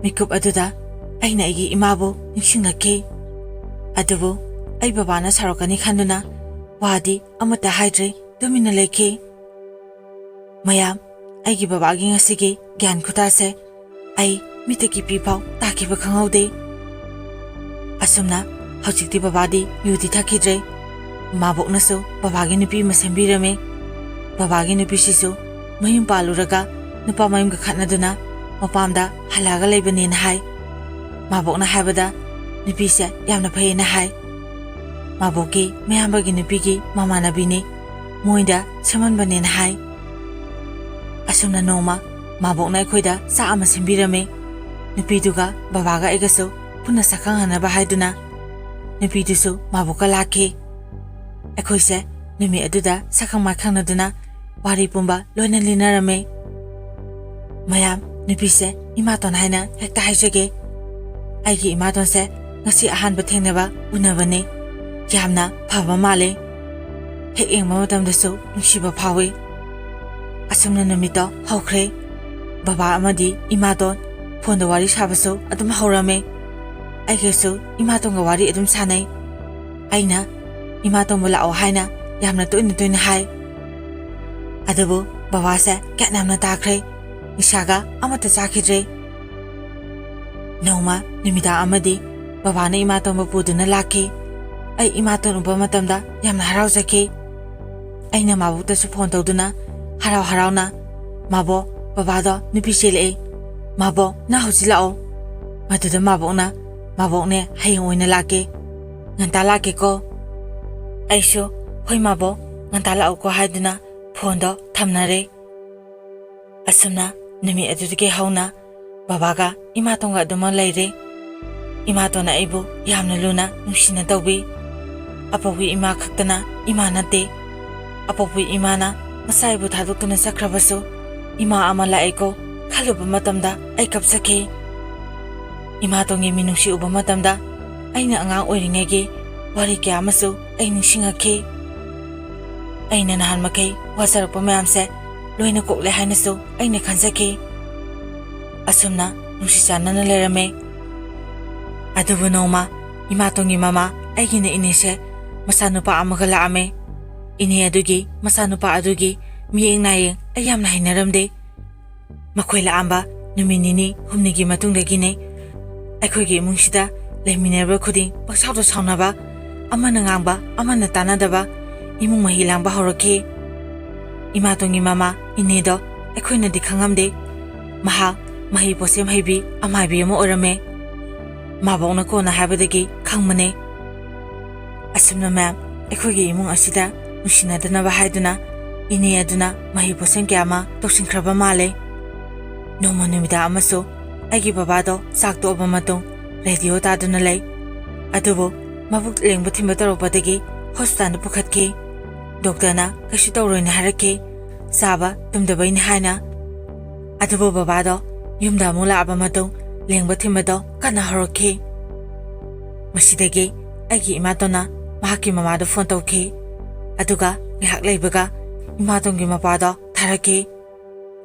ꯃꯤꯀꯨꯞ ꯑꯗꯨꯗ ꯑꯩꯅ ꯑꯩꯒꯤ ꯏꯃꯥꯕꯨ ꯅꯤꯡꯁꯤꯡꯂꯛꯈꯤ ꯑꯗꯨꯕꯨ ꯑꯩ ꯕꯕꯥꯅ ꯁꯥꯎꯔꯛꯀꯅꯤ ꯈꯟꯗꯨꯅ ꯋꯥꯗꯤ ꯑꯃꯠꯇ ꯍꯥꯏꯗ꯭ꯔꯤ ꯇꯨꯃꯤꯟꯅ ꯂꯩꯈꯤ ꯃꯌꯥꯝ ꯑꯩꯒꯤ ꯕꯕꯥꯒꯤ ꯉꯁꯤꯒꯤ ꯒ꯭ꯌꯥꯟ ꯈꯨꯇꯥꯁꯦ ꯑꯩ ꯃꯤꯠꯇꯒꯤ ꯄꯤꯐꯥꯎ ꯇꯥꯈꯤꯕ ꯈꯪꯍꯧꯗꯦ ꯑꯁꯨꯝꯅ ꯍꯧꯖꯤꯛꯇꯤ ꯕꯕꯥꯗꯤ ꯌꯨꯗꯤ ꯊꯛꯈꯤꯗ꯭ꯔꯦ ꯃꯥꯕꯣꯛꯅꯁꯨ ꯕꯕꯥꯒꯤ ꯅꯨꯄꯤ ꯑꯃ ꯁꯦꯝꯕꯤꯔꯝꯃꯦ ꯕꯕꯥꯒꯤ ꯅꯨꯄꯤꯁꯤꯁꯨ ꯃꯌꯨꯝ ꯄꯥꯜꯂꯨꯔꯒ ꯅꯨꯄꯥ ꯃꯌꯨꯝꯒ ꯈꯠꯅꯗꯨꯅ ꯃꯄꯥꯝꯗ ꯍꯜꯂꯛꯑꯒ ꯂꯩꯕꯅꯦꯅ ꯍꯥꯏ ꯃꯥꯕꯣꯛꯅ ꯍꯥꯏꯕꯗ ꯅꯨꯄꯤꯁꯦ ꯌꯥꯝꯅ ꯐꯩꯌꯦꯅ ꯍꯥꯏ ꯃꯥꯕꯣꯛꯀꯤ ꯃꯌꯥꯝꯕꯒꯤ ꯅꯨꯄꯤꯒꯤ ꯃꯃꯥꯟꯅꯕꯤꯅꯤ ꯃꯣꯏꯗ ꯁꯦꯝꯍꯟꯕꯅꯦꯅ ꯍꯥꯏ ꯑꯁꯨꯝꯅ ꯅꯣꯡꯃ ꯃꯥꯕꯣꯛꯅ ꯑꯩꯈꯣꯏꯗ ꯆꯥꯛ ꯑꯃ ꯁꯦꯝꯕꯤꯔꯝꯃꯦ ꯅꯨꯄꯤꯗꯨꯒ ꯕꯕꯥꯒ ꯑꯩꯒꯁꯨ ꯄꯨꯟꯅ ꯁꯛꯈꯪꯍꯟꯅꯕ ꯍꯥꯏꯗꯨꯅ ꯅꯨꯄꯤꯗꯨꯁꯨ ꯃꯥꯕꯣꯛꯀ ꯂꯥꯛꯈꯤ ꯑꯩꯈꯣꯏꯁꯦ ꯅꯨꯃꯤꯠ ꯑꯗꯨꯗ ꯁꯛꯈꯪ ꯃꯥꯏꯈꯪꯅꯗꯨꯅ ꯋꯥꯔꯤ ꯄꯨꯝꯕ ꯂꯣꯏꯅ ꯂꯤꯅꯔꯝꯃꯦ ꯃꯌꯥꯝ ꯅꯨꯄꯤꯁꯦ ꯏꯃꯥꯇꯣꯟ ꯍꯥꯏꯅ ꯍꯦꯛꯇ ꯍꯥꯏꯖꯒꯦ ꯑꯩꯒꯤ ꯏꯃꯥꯇꯣꯟꯁꯦ ꯉꯁꯤ ꯑꯍꯥꯟꯕ ꯊꯦꯡꯅꯕ ꯎꯅꯕꯅꯤ ꯌꯥꯝꯅ ꯐꯕ ꯃꯥꯜꯂꯤ ꯍꯦꯛ ꯌꯦꯡꯕ ꯃꯇꯝꯗꯁꯨ ꯅꯨꯡꯁꯤꯕ ꯐꯥꯎꯏ ꯑꯁꯨꯝꯅ ꯅꯨꯃꯤꯠꯇꯣ ꯍꯧꯈ꯭ꯔꯦ ꯕꯕꯥ ꯑꯃꯗꯤ ꯏꯃꯥꯇꯣꯟ ꯐꯣꯟꯗ ꯋꯥꯔꯤ ꯁꯥꯕꯁꯨ ꯑꯗꯨꯝ ꯍꯧꯔꯝꯃꯦ ꯑꯩꯒꯁꯨ ꯏꯃꯥꯇꯣꯟꯒ ꯋꯥꯔꯤ ꯑꯗꯨꯝ ꯁꯥꯟꯅꯩ ꯑꯩꯅ ꯏꯃꯥꯇꯣꯟꯕꯨ ꯂꯥꯛꯑꯣ ꯍꯥꯏꯅ ꯌꯥꯝꯅ ꯇꯣꯏꯅ ꯍꯥꯏ ꯑꯗꯨꯕꯨ ꯕꯕꯥꯁꯦ ꯒ꯭ꯌꯥꯟ ꯌꯥꯝꯅ ꯇꯥꯈ꯭ꯔꯦ ꯅꯤꯁꯥꯒ ꯑꯃꯠꯇ ꯆꯥꯈꯤꯗ꯭ꯔꯦ ꯅꯣꯡꯃ ꯅꯨꯃꯤꯗꯥꯡ ꯑꯃꯗꯤ ꯕꯕꯥꯅ ꯏꯃꯥꯇꯣꯟꯕꯨ ꯄꯨꯗꯨꯅ ꯂꯥꯛꯈꯤ ꯑꯩ ꯏꯃꯥꯇꯣꯟ ꯎꯕ ꯃꯇꯝꯗ ꯌꯥꯝꯅ ꯍꯔꯥꯎꯖꯈꯤ ꯑꯩꯅ ꯃꯥꯕꯣꯛꯇꯁꯨ ꯐꯣꯟ ꯇꯧꯗꯨꯅ ꯍꯔꯥꯎꯅ ꯃꯥꯕꯣꯛ ꯕꯕꯥꯗꯣ ꯅꯨꯄꯤ ꯆꯦꯜꯂꯛꯏ ꯃꯥꯕꯣꯛ ꯅꯪ ꯍꯧꯖꯤꯛ ꯂꯥꯛꯑꯣ ꯃꯗꯨꯗ ꯃꯥꯕꯣꯛꯅꯦ ꯍꯌꯦꯡ ꯑꯣꯏꯅ ꯂꯥꯛꯀꯦ nganta lakeko. Aisho hoi mabo nganta laoko haiduna phondo thamnare. Asumna numi adudike hauna babaga imatonga aduma leire. Imatona aibu yamna luna nusina tawbi. Apowi ima khaktana ima nate. Apowi imana masaibu thadukuna sakrabasu ima ama laeko khaluba matamda ai kapsake. Imatongi minusi uba matamda aina angang oiringegi wari kya amasu ai ningshingakhi. Aina nahan makai wasarappa mayamse loina kokle hainasu aina khanjaki. Asumna nusi chanana lerame. Adubu noma imatongi mama aigina inise masanupa amaga laame. Ini adugi masanupa adugi miyeng nayeng ayamna hainaramde. Makhoi laamba numinini humnigi matungdagine aikoigi imungsida lehminerba khuding paksawda sawnaba amana ngangba amana tanadaba imung mahi langba horaki. Imatongi mama inedo aikoina di khangamde maha mahi posem haibi amaibi ama orame. Mabongna kona habadagi khangmane. Asumna ma'am aikoigi imung asida nusinadana haiduna ine aduna mahi posem kyama toksinkraba male. Noma numida amaso aigi babado sakto oba matung radio taduna lay. Adubo mabuk lengba thimba taropatagi hospital pukhatki. Doctorna kashi tawroina haraki saba tumdabaini haina. Adubo babado yumda mula aba matung lengba thimbado kana horaki. Masidagi aigi imatona mahaki mamado phone tawki. Aduga ngihak leibaga imatongi mapado tharaki.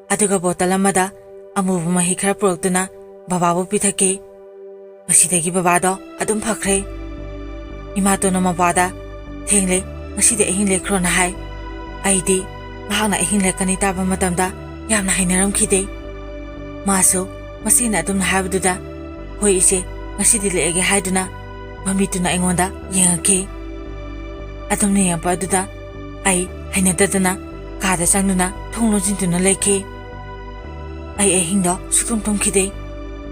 Aduga bottle amada amubu mahi khara puroktuna bababu pithaki. Masidagi babado adum phakre. Imatona mabada thengle maside ahin lekrona hai. Aidi mahana ahin lekani taba matamda yamna hainaram khide. Masu masina adum haibduda hoi ise masidi leege haiduna mamituna aingonda yengaki. Adum ne yampa aduda ai hainadadana kada sangduna thonglojintuna leki. Ai ahindo sutum tumkhide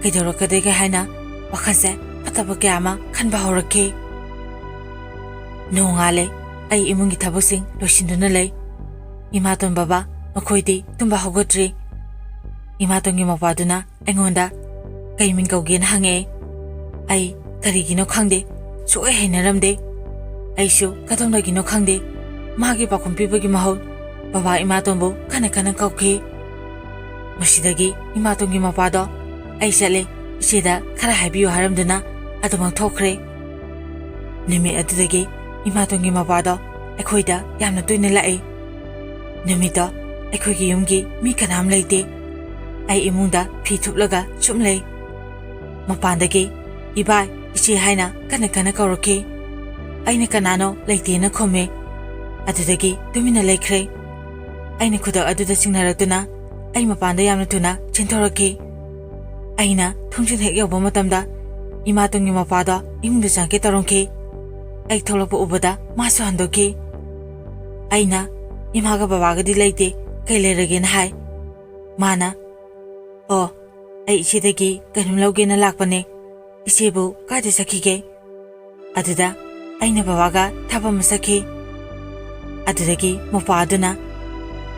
kaidorokadege haina wakhase pataba kyama khanba horaki. Nongale ai imungi thabusing losinduna lay. Imaton baba makhoidi tumba hogotri. Imatongi mapaduna aingonda kaiming kawgen hange. Ai karigino khangde suai hainaramde. Aishu katomdagino khangde magi pakhum pibagi mahau baba imatonbu kana kana kawki. Masidagi imatongi mapado ai chale iseda khara haibiyo haramduna adumang thokre. Numi adudagi imatongi mapado aikhoida yamna toina lae. Numito aikhoigi yumgi mi kanam leite. Ai imungda phi thuplaga chumlei. Mapandagi ibai ichi haina kana kana kawraki. Aina kanano leite na khome. Adudagi tumina lekhre. Aina khuda aduda singnaratuna ai mapanda yamna tuna chenthoraki. Aina thumjin hek yoba matamda imatongi mapado imungda changke tarongki. Ai tholopa ubada masu handoki. Aina imaga babagadi leite kai lerage na hai. Mana o ai ichidagi kanum lauge na lakpane. Isebu kaide sakhige. Aduda aina babaga thapa masakhi. Adudagi mapaduna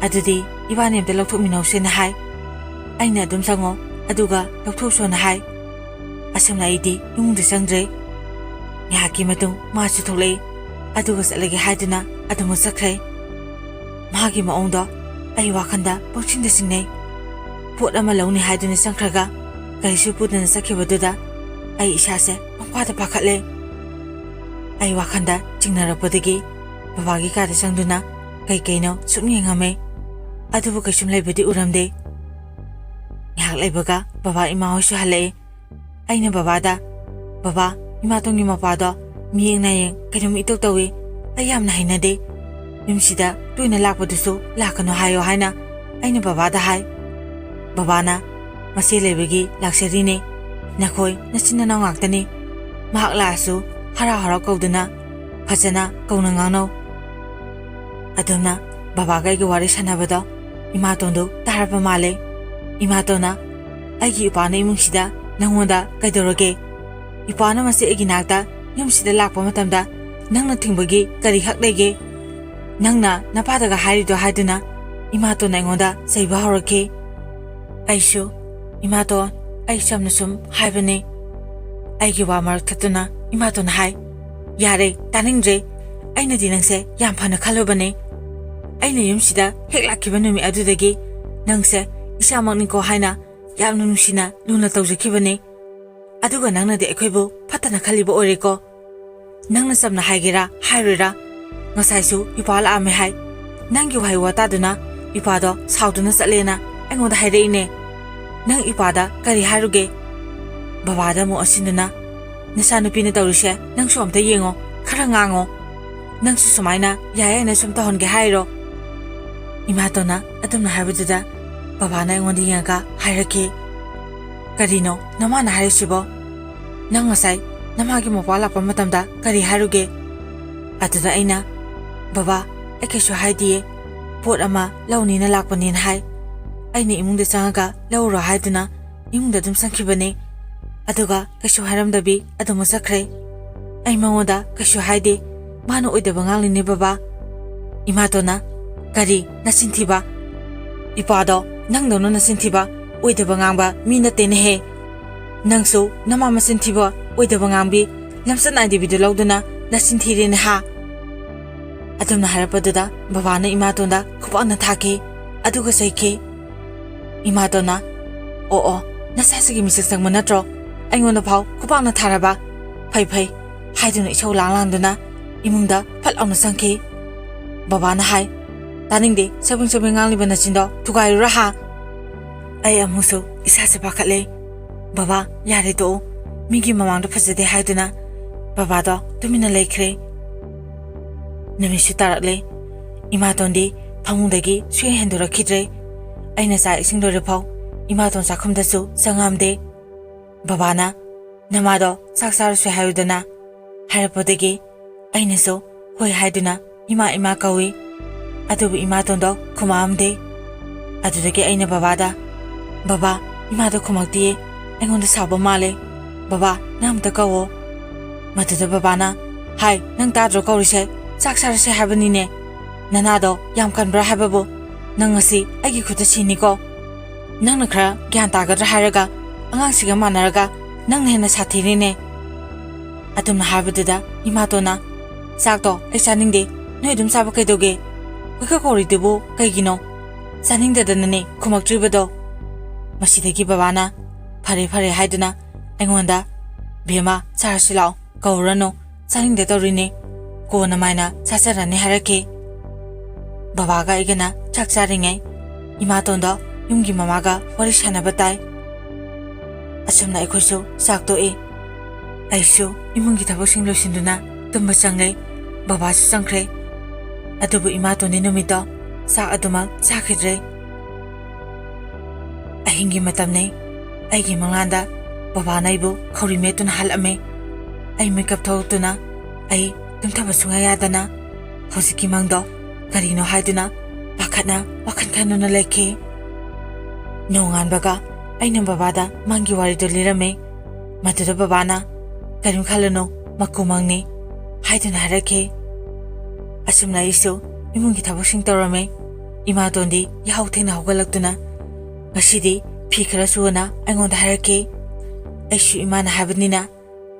adudi ibane amta lauthokminause na hai. Aina adum sango aduga lauthokso na hai. Asumna idi imungda sangdre. Yaki matung masu tholei aduga salage haiduna adumu sakre. Magi maongdo ai wakhanda pokchinda singnei. Pot ama launi haiduna sangkhraga karisu pudana sakhibaduda ai isase pangkwada pakhatle. Ai wakhanda chingnarapadagi babagi kada sangduna kai kaino sumyengame. Adubu kaisum leibadi uramde. Yahak leibaga baba ima hoisu hale. Aina babada baba imatongi mapado miyeng nayeng kainum itok tawi ayamna hainade. Yumsida tuina lakpadusu lakano hayo haina aina babada hai. Babana masi leibagi laksarine nakhoi nasinana ngaktani. Mahak laasu hara hara kauduna fajana kauna ngangno. Adumna babaga igi wari sanabado imatondu tarapa male. Imatona aigi upana imungsida nangonda kaidoroge. Ipana masi egi nakta yumsida lakpa matamda nangna thingbagi kari hak lege nangna napadaga harido haiduna imaton aingoda saiba horake aishu imaton ai samna sum haibane aigi wa mar thatuna imaton hai yare taningre aina dinangse yam phana khalobane aina yumsida heklakkiba numi adudagi nangse isamakni ko haina yamna nusina luna tawjakibane aduga nangna de ekhoibu phatana khaliba oreko nangna samna haigera hairera ngasaisu ipala ame hai nangi wai wata duna ipado sauduna salena engoda haireine nang ipada kari haruge babada mo asinduna nasanu pina tawrise nang somta yengo khara ngango nang su sumaina yaya na somta honge hairo imatona adumna habududa babana engondi yanga hairake karino namana hairisibo nang ngasai namagi mopala pa matamda kari haruge aduda aina baba ekesu haidie pot ama launi na lakpanin hai aina imungda changaga lauro haiduna imungda dum sankhibane aduga kesu haramdabi aduma sakre ai mangoda kesu haide mano oidaba nganglini baba imatona kari nasintiba ipado nangdono nasintiba oidaba ngangba mina tene he nangso nama masintiba oidaba ngangbi lamsan aidibidu lauduna nasinthirene ha adumna harapaduda babana imatonda khupana thake aduga saike imatona o nasasigi misik sangma natro aingonda phau khupana tharaba phai haiduna isau langlanduna imungda phalawna sangke babana hai taningde sabung ngangliba nachindo tugai raha ai amuso isase pakhatle baba yare to migi mamangda phajade haiduna baba do tumina leikhre namisu tarakle imatondi phamungdagi sui hendura khidre aina sa isingdo rephau imaton sakhumdasu sangamde babana namado saksar su hayudana harapodegi aina so hoi haiduna ima kawi adubu imatondo khumamde adudagi aina babada baba imado khumakti engonda sabo male baba namta kawo matuda babana hai nang tadro kawrise saksarase habanine nanado yam kanbra hababu nangasi agi khuta siniko nangna khra gyan tagadra haraga angangsiga manaraga nangna hena sathirine atumna habaduda imatona sakto aisaningde noi dum saba kaidoge wika kori debu kaigino saningda danane khumaktribado masidagi babana phare haiduna engonda bema charsilao kaurano saningde torine ko namaina sasarane harake babaga igana chaksaringai imatondo yumgi mamaga wari sanabatai asumna ekhoisu sakto e aishu imungi thabosing losinduna tumba changle baba su changkhre adubu imatoni numito sa aduma sakhidre ahingi matamne aigi manganda baba naibu khori metun halame ai makeup thawtuna ai tumthaba sunga yadana hosiki mangdo karino haiduna pakhana wakhankanuna lekhe nongan baga aina babada mangi wari do lirame matuda babana karim khalano makumangni haiduna harake asumna isu imungi thabosing torame imatondi yahau thena hogalaktuna ngasidi phikhara suona aingonda harake aishu imana habnina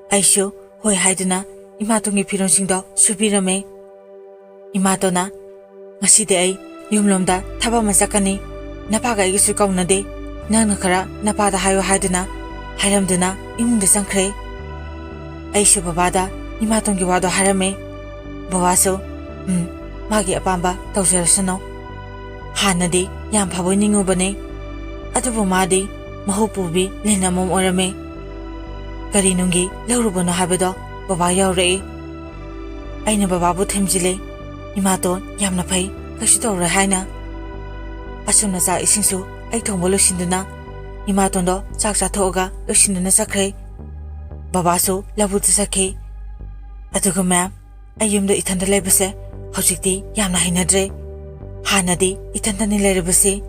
aishu hoi haiduna imatongi phironsingdo subirame imatona ngaside ai yumlomda thaba masakani napaga igisu kaunade nangna khara napada hayo haiduna haramduna imungda sangkhre aishu babada imatongi wado harame bawaso magi apamba tawjarasano hanadi yam phabo ningubane adubu madi mahupubi lenamom orame karinungi laurubano habado baba yaure aina bababu themjile imaton yamna phai kashi tawra haina asumna sa isingsu ai thongbo losinduna imatondo chaksa thoga losinduna sakre babasu labutu sakhe aduga ma'am ayumda ithanda lebase hojikti yamna hinadre hanadi ithanda ni lerebase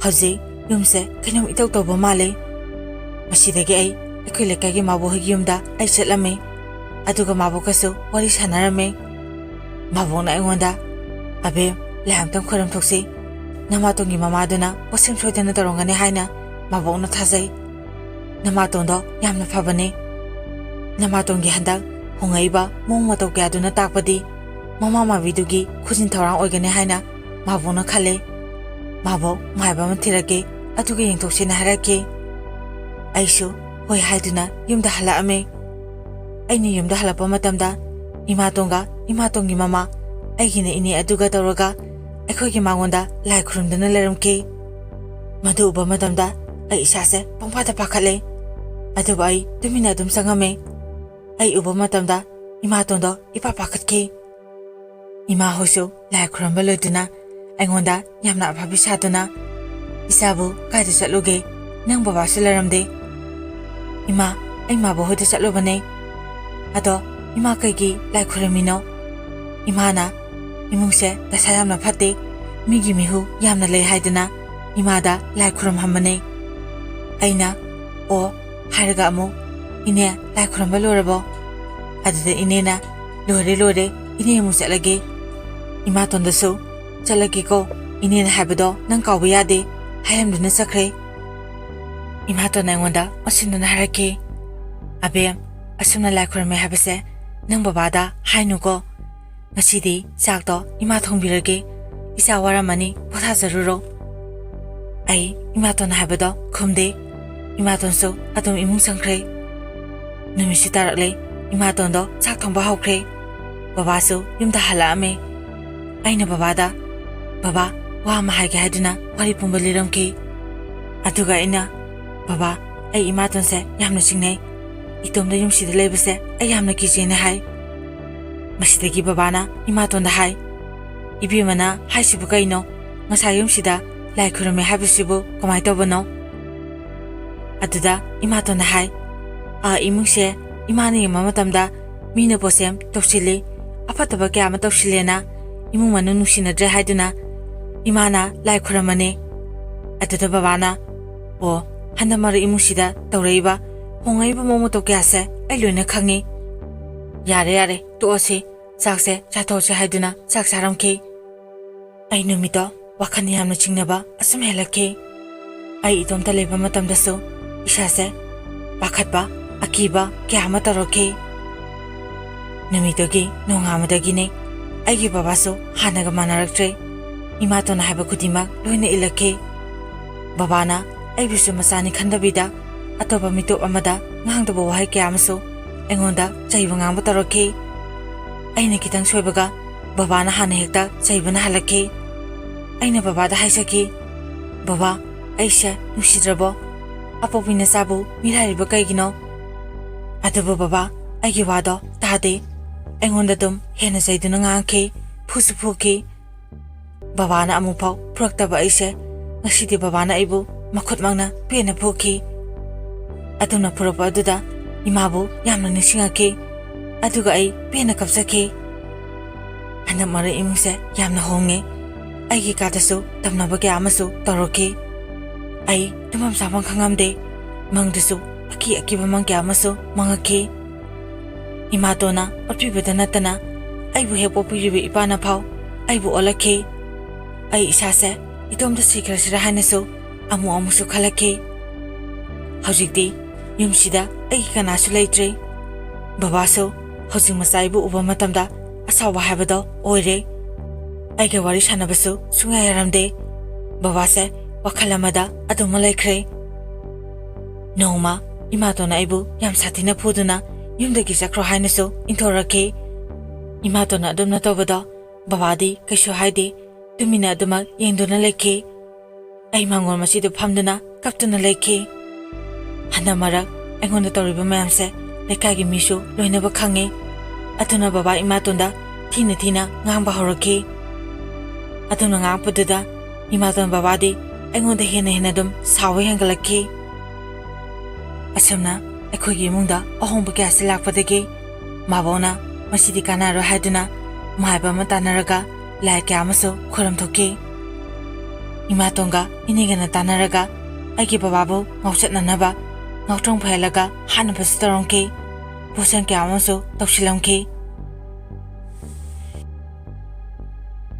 hoji yumse kanum itaw tawba male masidagi ai ekoi lekagi mabu hagi yumda ai setlame ꯑꯗꯨꯒ ꯃꯥꯕꯣꯛꯀꯁꯨ ꯋꯥꯔꯤ ꯁꯥꯟꯅꯔꯝꯃꯤ꯫ ꯃꯥꯕꯣꯛꯅ ꯑꯩꯉꯣꯟꯗ "ꯑꯕꯦꯝ, ꯂꯥꯏ ꯑꯝꯇꯪ ꯈꯣꯏꯔꯝꯊꯣꯛꯁꯤ꯫ ꯅꯃꯥꯇꯣꯟꯒꯤ ꯃꯃꯥꯗꯨꯅ ꯋꯥꯁꯤꯡ ꯁꯣꯏꯗꯅ ꯇꯧꯔꯝꯒꯅꯤ ꯍꯥꯏꯅ ꯃꯥꯕꯣꯛꯅ ꯊꯥꯖꯩ꯫ ꯅꯃꯥꯇꯣꯟꯗꯣ ꯌꯥꯝꯅ ꯐꯕꯅꯤ꯫ ꯅꯃꯥꯇꯣꯟꯒꯤ ꯍꯟꯗꯛ ꯍꯣꯡꯉꯛꯏꯕ ꯃꯑꯣꯡ ꯃꯇꯧ ꯀꯌꯥꯗꯨꯅ ꯇꯥꯛꯄꯗꯤ ꯃꯃꯥ ꯃꯥꯕꯤꯗꯨꯒꯤ ꯈꯨꯖꯤꯟ ꯊꯧꯔꯥꯡ ꯑꯣꯏꯒꯅꯤ ꯍꯥꯏꯅ ꯃꯥꯕꯣꯛꯅ ꯈꯜꯂꯤ꯫ ꯃꯥꯕꯣꯛ ꯃꯥꯏꯕ ꯑꯃ ꯊꯤꯔꯛꯀꯦ, ꯑꯗꯨꯒ ꯌꯦꯡꯊꯣꯛꯁꯤꯅ ꯍꯥꯏꯔꯛꯈꯤ꯫ ꯑꯩꯁꯨ ꯍꯣꯏ ꯍꯥꯏꯗꯨꯅ ꯌꯨꯝꯗ ꯍꯜꯂꯛꯑꯝꯃꯤ꯫ ꯑꯩꯅ ꯌꯨꯝꯗ ꯍꯜꯂꯛꯄ ꯃꯇꯝꯗ ꯏꯃꯥꯇꯣꯟꯒ ꯏꯃꯥꯇꯣꯟꯒꯤ ꯃꯃꯥ, ꯑꯩꯒꯤꯅ ꯏꯅꯦ ꯑꯗꯨꯒ ꯇꯧꯔꯒ ꯑꯩꯈꯣꯏꯒꯤ ꯃꯥꯡꯒꯣꯟꯗ ꯂꯥꯏ ꯈꯨꯔꯨꯝꯗꯨꯅ ꯂꯩꯔꯝꯈꯤ꯫ ꯃꯗꯨ ꯎꯕ ꯃꯇꯝꯗ ꯑꯩ ꯏꯁꯥꯁꯦ ꯄꯪꯄꯥꯗ ꯄꯥꯈꯠꯂꯦ꯫ ꯑꯗꯨꯕꯨ ꯑꯩ ꯇꯨꯃꯤꯟꯅ ꯑꯗꯨꯝ ꯆꯪꯉꯝꯃꯤ꯫ ꯑꯩ ꯎꯕ ꯃꯇꯝꯗ ꯏꯃꯥꯇꯣꯟꯗꯣ ꯏꯄꯥ ꯄꯥꯈꯠꯈꯤ꯫ ꯏꯃꯥ ꯍꯣꯏꯁꯨ ꯂꯥꯏ ꯈꯨꯔꯨꯝꯕ ꯂꯣꯏꯗꯨꯅ ꯑꯩꯉꯣꯟꯗ ꯌꯥꯝꯅ ꯑꯐꯕꯤ ꯁꯥꯗꯨꯅ "ꯏꯆꯥꯕꯨ ꯀꯥꯏꯗ ꯆꯠꯂꯨꯒꯦ? ꯅꯪ ꯕꯕꯥꯁꯨ ꯂꯩꯔꯝꯗꯦ." "ꯏꯃꯥ, ꯑꯩ ꯃꯥꯕꯣꯛ ꯍꯣꯏꯗ ꯆꯠꯂꯨꯕꯅꯦ." "ꯑꯗꯣ ꯏꯃꯥ ꯀꯩꯒꯤ ꯂꯥꯏ ꯈꯨꯔꯨꯝꯃꯤꯅꯣ?" "ꯏꯃꯥꯅ ꯏꯃꯨꯡꯁꯦ ꯗꯁꯥ ꯌꯥꯝꯅ ꯐꯠꯇꯦ, ꯃꯤꯒꯤ ꯃꯤꯍꯨ ꯌꯥꯝꯅ ꯂꯩ ꯍꯥꯏꯗꯨꯅ ꯏꯃꯥꯗ ꯂꯥꯏ ꯈꯨꯔꯨꯝꯍꯟꯕꯅꯦ." ꯑꯩꯅ "ꯑꯣ" ꯍꯥꯏꯔꯒ ꯑꯃꯨꯛ "ꯏꯅꯦ, ꯂꯥꯏ ꯈꯨꯔꯨꯝꯕ ꯂꯣꯏꯔꯕꯣ?" ꯑꯗꯨꯗ ꯏꯅꯦꯅ "ꯂꯣꯏꯔꯦ ꯂꯣꯏꯔꯦ, ꯏꯅꯦ ꯑꯃꯨꯛ ꯆꯠꯂꯒꯦ." ꯏꯃꯥꯇꯣꯟꯗꯁꯨ "ꯆꯠꯂꯒꯦꯀꯣ, ꯏꯅꯦꯅ ꯍꯥꯏꯕꯗꯣ ꯅꯪ ꯀꯥꯎꯕ ꯌꯥꯗꯦ" ꯍꯥꯏꯔꯝꯗꯨꯅ ꯆꯠꯈ꯭ꯔꯦ꯫ ꯏꯃꯥꯇꯣꯟꯅ ꯑꯩꯉꯣꯟꯗ ꯑꯣꯟꯁꯤꯟꯗꯨꯅ ꯍꯥꯏꯔꯛꯈꯤ꯫ "ꯑꯕꯦꯝ, ꯑꯁꯨꯝꯅ ꯂꯥꯏ ꯈꯨꯔꯨꯝꯃꯦ ꯍꯥꯏꯕꯁꯦ ꯅꯪ ꯕꯕꯥꯗ ꯍꯥꯏꯅꯨꯀꯣ꯫ ꯉꯁꯤꯗꯤ ꯆꯥꯛꯇꯣ ꯏꯃꯥ ꯊꯣꯡꯕꯤꯔꯒꯦ, ꯏꯆꯥ ꯋꯥꯔꯝꯃꯅꯤ, ꯄꯣꯊꯥꯖꯔꯨꯔꯣ." ꯑꯩ ꯏꯃꯥꯇꯣꯟꯅ ꯍꯥꯏꯕꯗꯣ ꯈꯨꯝꯗꯦ꯫ ꯏꯃꯥꯇꯣꯟꯁꯨ ꯑꯗꯨꯝ ꯏꯃꯨꯡ ꯆꯪꯈ꯭ꯔꯦ꯫ ꯅꯨꯃꯤꯠꯁꯨ ꯇꯥꯔꯛꯂꯦ, ꯏꯃꯥꯇꯣꯟꯗꯣ ꯆꯥꯛ ꯊꯣꯡꯕ ꯍꯧꯈ꯭ꯔꯦ꯫ ꯕꯕꯥꯁꯨ ꯌꯨꯝꯗ ꯍꯜꯂꯛꯑꯝꯃꯤ꯫ ꯑꯩꯅ ꯕꯕꯥꯗ "ꯕꯕꯥ, ꯋꯥ ꯑꯃ ꯍꯥꯏꯒꯦ" ꯍꯥꯏꯗꯨꯅ ꯋꯥꯔꯤ ꯄꯨꯝꯕ ꯂꯤꯔꯝꯈꯤ꯫ ꯑꯗꯨꯒ ꯑꯩꯅ "ꯕꯕꯥ, ꯑꯩ ꯏꯃꯥꯇꯣꯟꯁꯦ ꯌꯥꯝꯅ ꯆꯤꯡꯅꯩ. ꯏꯇꯣꯝꯗ ꯌꯨꯝꯁꯤꯗ ꯂꯩꯕꯁꯦ ꯑꯩ ꯌꯥꯝꯅ ꯀꯤꯖꯩꯅ ꯍꯥꯏ." ꯃꯁꯤꯗꯒꯤ ꯕꯕꯥꯅ ꯏꯃꯥꯇꯣꯟꯗ ꯍꯥꯏ, "ꯏꯕꯦꯝꯃꯅ ꯍꯥꯏꯁꯤꯕꯨ ꯀꯩꯅꯣ? ꯉꯁꯥꯏ ꯌꯨꯝꯁꯤꯗ ꯂꯥꯏ ꯈꯨꯔꯨꯝꯃꯦ ꯍꯥꯏꯕꯁꯤꯕꯨ ꯀꯃꯥꯏ ꯇꯧꯕꯅꯣ?" ꯑꯗꯨꯗ ꯏꯃꯥꯇꯣꯟꯅ ꯍꯥꯏ, "ꯏꯃꯨꯡꯁꯦ ꯏꯃꯥꯅ ꯌꯦꯡꯕ ꯃꯇꯝꯗ ꯃꯤꯅ ꯄꯣꯠꯁꯦꯝ ꯇꯧꯁꯤꯜꯂꯤ, ꯑꯐꯠꯇꯕ ꯀꯌꯥ ꯑꯃ ꯇꯧꯁꯤꯜꯂꯦꯅ ꯏꯃꯨꯡ ꯃꯅꯨꯡ ꯅꯨꯡꯁꯤꯅꯗ꯭ꯔꯦ ꯍꯥꯏꯗꯨꯅ ꯏꯃꯥꯅ ꯂꯥꯏ ꯈꯨꯔꯝꯃꯅꯤ." ꯑꯗꯨꯗ ꯕꯕꯥꯅ "ꯑꯣ, ꯍꯟꯗꯛ ꯃꯔꯛ ꯏꯃꯨꯡꯁꯤꯗ ꯇꯧꯔꯛꯏꯕ ꯍꯣꯡꯉꯛꯏꯕ ꯃꯑꯣꯡ ꯃꯇꯧ ꯀꯌꯥꯁꯦ ꯑꯩ ꯂꯣꯏꯅ ꯈꯪꯉꯤ. ꯌꯥꯔꯦ ꯌꯥꯔꯦ, ꯇꯣꯛꯑꯁꯤ, ꯆꯥꯛꯁꯦ ꯆꯥꯊꯣꯛꯑꯁꯤ" ꯍꯥꯏꯗꯨꯅ ꯆꯥꯛ ꯆꯥꯔꯝꯈꯤ꯫ ꯑꯩ ꯅꯨꯃꯤꯠꯇꯣ ꯋꯥꯈꯜ ꯌꯥꯝꯅ ꯆꯤꯡꯅꯕ ꯑꯁꯨꯝ ꯍꯦꯜꯂꯛꯈꯤ꯫ ꯑꯩ ꯏꯇꯣꯝꯇ ꯂꯩꯕ ꯃꯇꯝꯗꯁꯨ ꯏꯁꯥꯁꯦ ꯄꯥꯈꯠꯄ, ꯑꯀꯤꯕ ꯀꯌꯥ ꯑꯃ ꯇꯧꯔꯛꯈꯤ꯫ ꯅꯨꯃꯤꯠꯇꯨꯒꯤ ꯅꯣꯡꯉꯥꯟꯕꯗꯒꯤꯅꯤ ꯑꯩꯒꯤ ꯕꯕꯥꯁꯨ ꯍꯥꯟꯅꯒ ꯃꯥꯟꯅꯔꯛꯇ꯭ꯔꯦ꯫ ꯏꯃꯥꯇꯣꯟꯅ ꯍꯥꯏꯕ ꯈꯨꯗꯤꯡꯃꯛ ꯂꯣꯏꯅ ꯏꯜꯂꯛꯈꯤ꯫ ꯕꯕꯥꯅ ꯑꯩꯕꯨꯁꯨ ꯃꯆꯥꯅꯤ ꯈꯟꯗꯕꯤꯗ ꯑꯇꯣꯞꯄ ꯃꯤꯇꯣꯞ ꯑꯃꯗ ꯉꯥꯡꯗꯕ ꯋꯥꯍꯩ ꯀꯌꯥ ꯑꯃꯁꯨ ꯑꯩꯉꯣꯟꯗ ꯆꯩꯕ ꯉꯥꯡꯕ ꯇꯧꯔꯛꯈꯤ꯫ ꯑꯩꯅ ꯈꯤꯇꯪ ꯁꯣꯏꯕꯒ ꯕꯕꯥꯅ ꯍꯥꯟꯅ ꯍꯦꯛꯇ ꯆꯩꯕꯅ ꯍꯜꯂꯛꯈꯤ꯫ ꯑꯩꯅ ꯕꯕꯥꯗ ꯍꯥꯏꯖꯈꯤ, "ꯕꯕꯥ, ꯑꯩꯁꯦ ꯅꯨꯡꯁꯤꯗ꯭ꯔꯕꯣ? ꯑꯄꯣꯛꯄꯤ ꯅꯆꯥꯕꯨ ꯃꯤꯔꯥꯏꯔꯤꯕ ꯀꯩꯒꯤꯅꯣ?" ꯑꯗꯨꯕꯨ ꯕꯕꯥ ꯑꯩꯒꯤ ꯋꯥꯗꯣ ꯇꯥꯗꯦ꯫ ꯑꯩꯉꯣꯟꯗ ꯑꯗꯨꯝ ꯍꯦꯟꯅ ꯆꯩꯗꯨꯅ ꯉꯥꯡꯈꯤ, ꯐꯨꯁꯨ ꯐꯨꯈꯤ꯫ ꯕꯕꯥꯅ ꯑꯃꯨꯛꯐꯥꯎ ꯐꯨꯔꯛꯇꯕ ꯑꯩꯁꯦ ꯉꯁꯤꯗꯤ ꯕꯕꯥꯅ ꯑꯩꯕꯨ ꯃꯈꯨꯠꯃꯛꯅ ꯄꯦꯟꯅ ꯐꯨꯈꯤ꯫ ꯑꯗꯨꯅ ꯐꯨꯔꯛꯄ ꯑꯗꯨꯗ ꯏꯃꯥꯕꯨ ꯌꯥꯝꯅ ꯅꯤꯡꯁꯤꯡꯉꯛꯈꯤ꯫ ꯑꯗꯨꯒ ꯑꯩ ꯄꯦꯟꯅ ꯀꯞꯆꯈꯤ꯫ ꯍꯟꯗꯛ ꯃꯔꯛ ꯏꯃꯨꯡꯁꯦ ꯌꯥꯝꯅ ꯍꯣꯡꯉꯤ꯫ ꯑꯩꯒꯤ ꯀꯥꯗꯁꯨ ꯇꯝꯅꯕ ꯀꯌꯥ ꯑꯃꯁꯨ ꯇꯧꯔꯛꯈꯤ꯫ ꯑꯩ ꯇꯨꯝꯐꯝ ꯆꯥꯐꯝ ꯈꯪꯉꯝꯗꯦ꯫ ꯃꯪꯗꯁꯨ ꯑꯀꯤ ꯑꯀꯤꯕ ꯃꯪ ꯀꯌꯥ ꯑꯃꯁꯨ ꯃꯪꯉꯛꯈꯤ꯫ ꯏꯃꯥꯇꯣꯟꯅ ꯑꯣꯠꯄꯤꯕꯗ ꯅꯠꯇꯅ ꯑꯩꯕꯨ ꯍꯦꯛ ꯄꯣꯛꯄꯤꯔꯤꯕ ꯏꯄꯥꯅ ꯐꯥꯎ ꯑꯩꯕꯨ ꯑꯣꯠꯂꯛꯈꯤ꯫ ꯑꯩ ꯏꯁꯥꯁꯦ ꯏꯇꯣꯝꯇ ꯁꯤꯈ꯭ꯔꯁꯤꯔꯥ ꯍꯥꯏꯅꯁꯨ ꯑꯃꯨꯛꯁꯨ ꯈꯜꯂꯛꯈꯤ꯫ ꯍꯧꯖꯤꯛꯇꯤ ꯌꯨꯝꯁꯤꯗ ꯑꯩꯒꯤ ꯀꯅꯥꯁꯨ ꯂꯩꯇ꯭ꯔꯦ꯫ ꯕꯕꯥꯁꯨ ꯍꯧꯖꯤꯛ ꯃꯆꯥ ꯑꯩꯕꯨ ꯎꯕ ꯃꯇꯝꯗ ꯑꯁꯥꯎꯕ ꯍꯥꯏꯕꯗꯣ ꯑꯣꯏꯔꯦ꯫ ꯑꯩꯒ ꯋꯥꯔꯤ ꯁꯥꯟꯅꯕꯁꯨ ꯁꯨꯡꯌꯥ ꯌꯥꯔꯝꯗꯦ꯫ ꯕꯕꯥꯁꯦ ꯋꯥꯈꯜ ꯑꯃꯗ ꯑꯗꯨꯝ ꯂꯩꯈ꯭ꯔꯦ꯫ ꯅꯣꯡꯃ ꯏꯃꯥꯇꯣꯟꯅ ꯑꯩꯕꯨ ꯌꯥꯝ ꯁꯥꯊꯤꯅ ꯐꯨꯗꯨꯅ ꯌꯨꯝꯗꯒꯤ ꯆꯠꯈ꯭ꯔꯣ ꯍꯥꯏꯅꯁꯨ ꯏꯟꯊꯣꯔꯛꯈꯤ꯫ ꯏꯃꯥꯇꯣꯟꯅ ꯑꯗꯨꯝꯅ ꯇꯧꯕꯗꯣ ꯕꯕꯥꯗꯤ ꯀꯩꯁꯨ ꯍꯥꯏꯗꯦ, ꯇꯨꯃꯤꯟꯅ ꯑꯗꯨꯃꯛ ꯌꯦꯡꯗꯨꯅ ꯂꯩꯈꯤ꯫ ꯑꯩ ꯃꯥꯡꯒꯣꯜ ꯃꯆꯤꯗ ꯐꯝꯗꯨꯅ ꯀꯞꯇꯨꯅ ꯂꯩꯈꯤ꯫ ꯍꯟꯗꯛ ꯃꯔꯛ ꯑꯩꯉꯣꯟꯗ ꯇꯧꯔꯤꯕ ꯃꯌꯥꯝꯁꯦ ꯂꯩꯀꯥꯏꯒꯤ ꯃꯤꯁꯨ ꯂꯣꯏꯅꯕ ꯈꯪꯉꯤ꯫ ꯑꯗꯨꯅ ꯕꯕꯥ ꯏꯃꯥꯇꯣꯟꯗ ꯊꯤꯅ ꯊꯤꯅ ꯉꯥꯡꯕ ꯍꯧꯔꯛꯈꯤ꯫ ꯑꯗꯨꯅ ꯉꯥꯡꯉꯛꯄꯗꯨꯗ ꯏꯃꯥꯇꯣꯟ ꯕꯕꯥꯗꯤ ꯑꯩꯉꯣꯟꯗ ꯍꯦꯟꯅ ꯑꯗꯨꯝ ꯁꯥꯎꯕ ꯍꯦꯟꯒꯠꯂꯛꯈꯤ꯫ ꯑꯁꯨꯝꯅ ꯑꯩꯈꯣꯏꯒꯤ ꯏꯃꯨꯡꯗ ꯑꯍꯣꯡꯕ ꯀꯌꯥꯁꯤ ꯂꯥꯛꯄꯗꯒꯤ ꯃꯥꯕꯣꯛꯅ ꯃꯁꯤꯗꯤ ꯀꯥꯟꯅꯔꯣꯏ ꯍꯥꯏꯗꯨꯅ ꯃꯥꯏꯕ ꯑꯃ ꯇꯥꯟꯅꯔꯒ ꯂꯥꯏ ꯀꯌꯥ ꯑꯃꯁꯨ ꯈꯨꯔꯨꯝꯊꯣꯛꯈꯤ꯫ ꯏꯃꯥꯇꯣꯟꯒ ꯏꯅꯦꯒꯅ ꯇꯥꯟꯅꯔꯒ ꯑꯩꯒꯤ ꯕꯕꯥꯕꯨ ꯉꯥꯎꯆꯠꯅꯅꯕ ꯉꯥꯎꯇ꯭ꯔꯪ ꯐꯩꯍꯜꯂꯒ ꯍꯥꯠꯅꯕꯁꯨ ꯇꯧꯔꯝꯈꯤ꯫ ꯄꯣꯠꯁꯟ ꯀꯌꯥ ꯑꯃꯁꯨ ꯇꯧꯁꯤꯜꯂꯝꯈꯤ꯫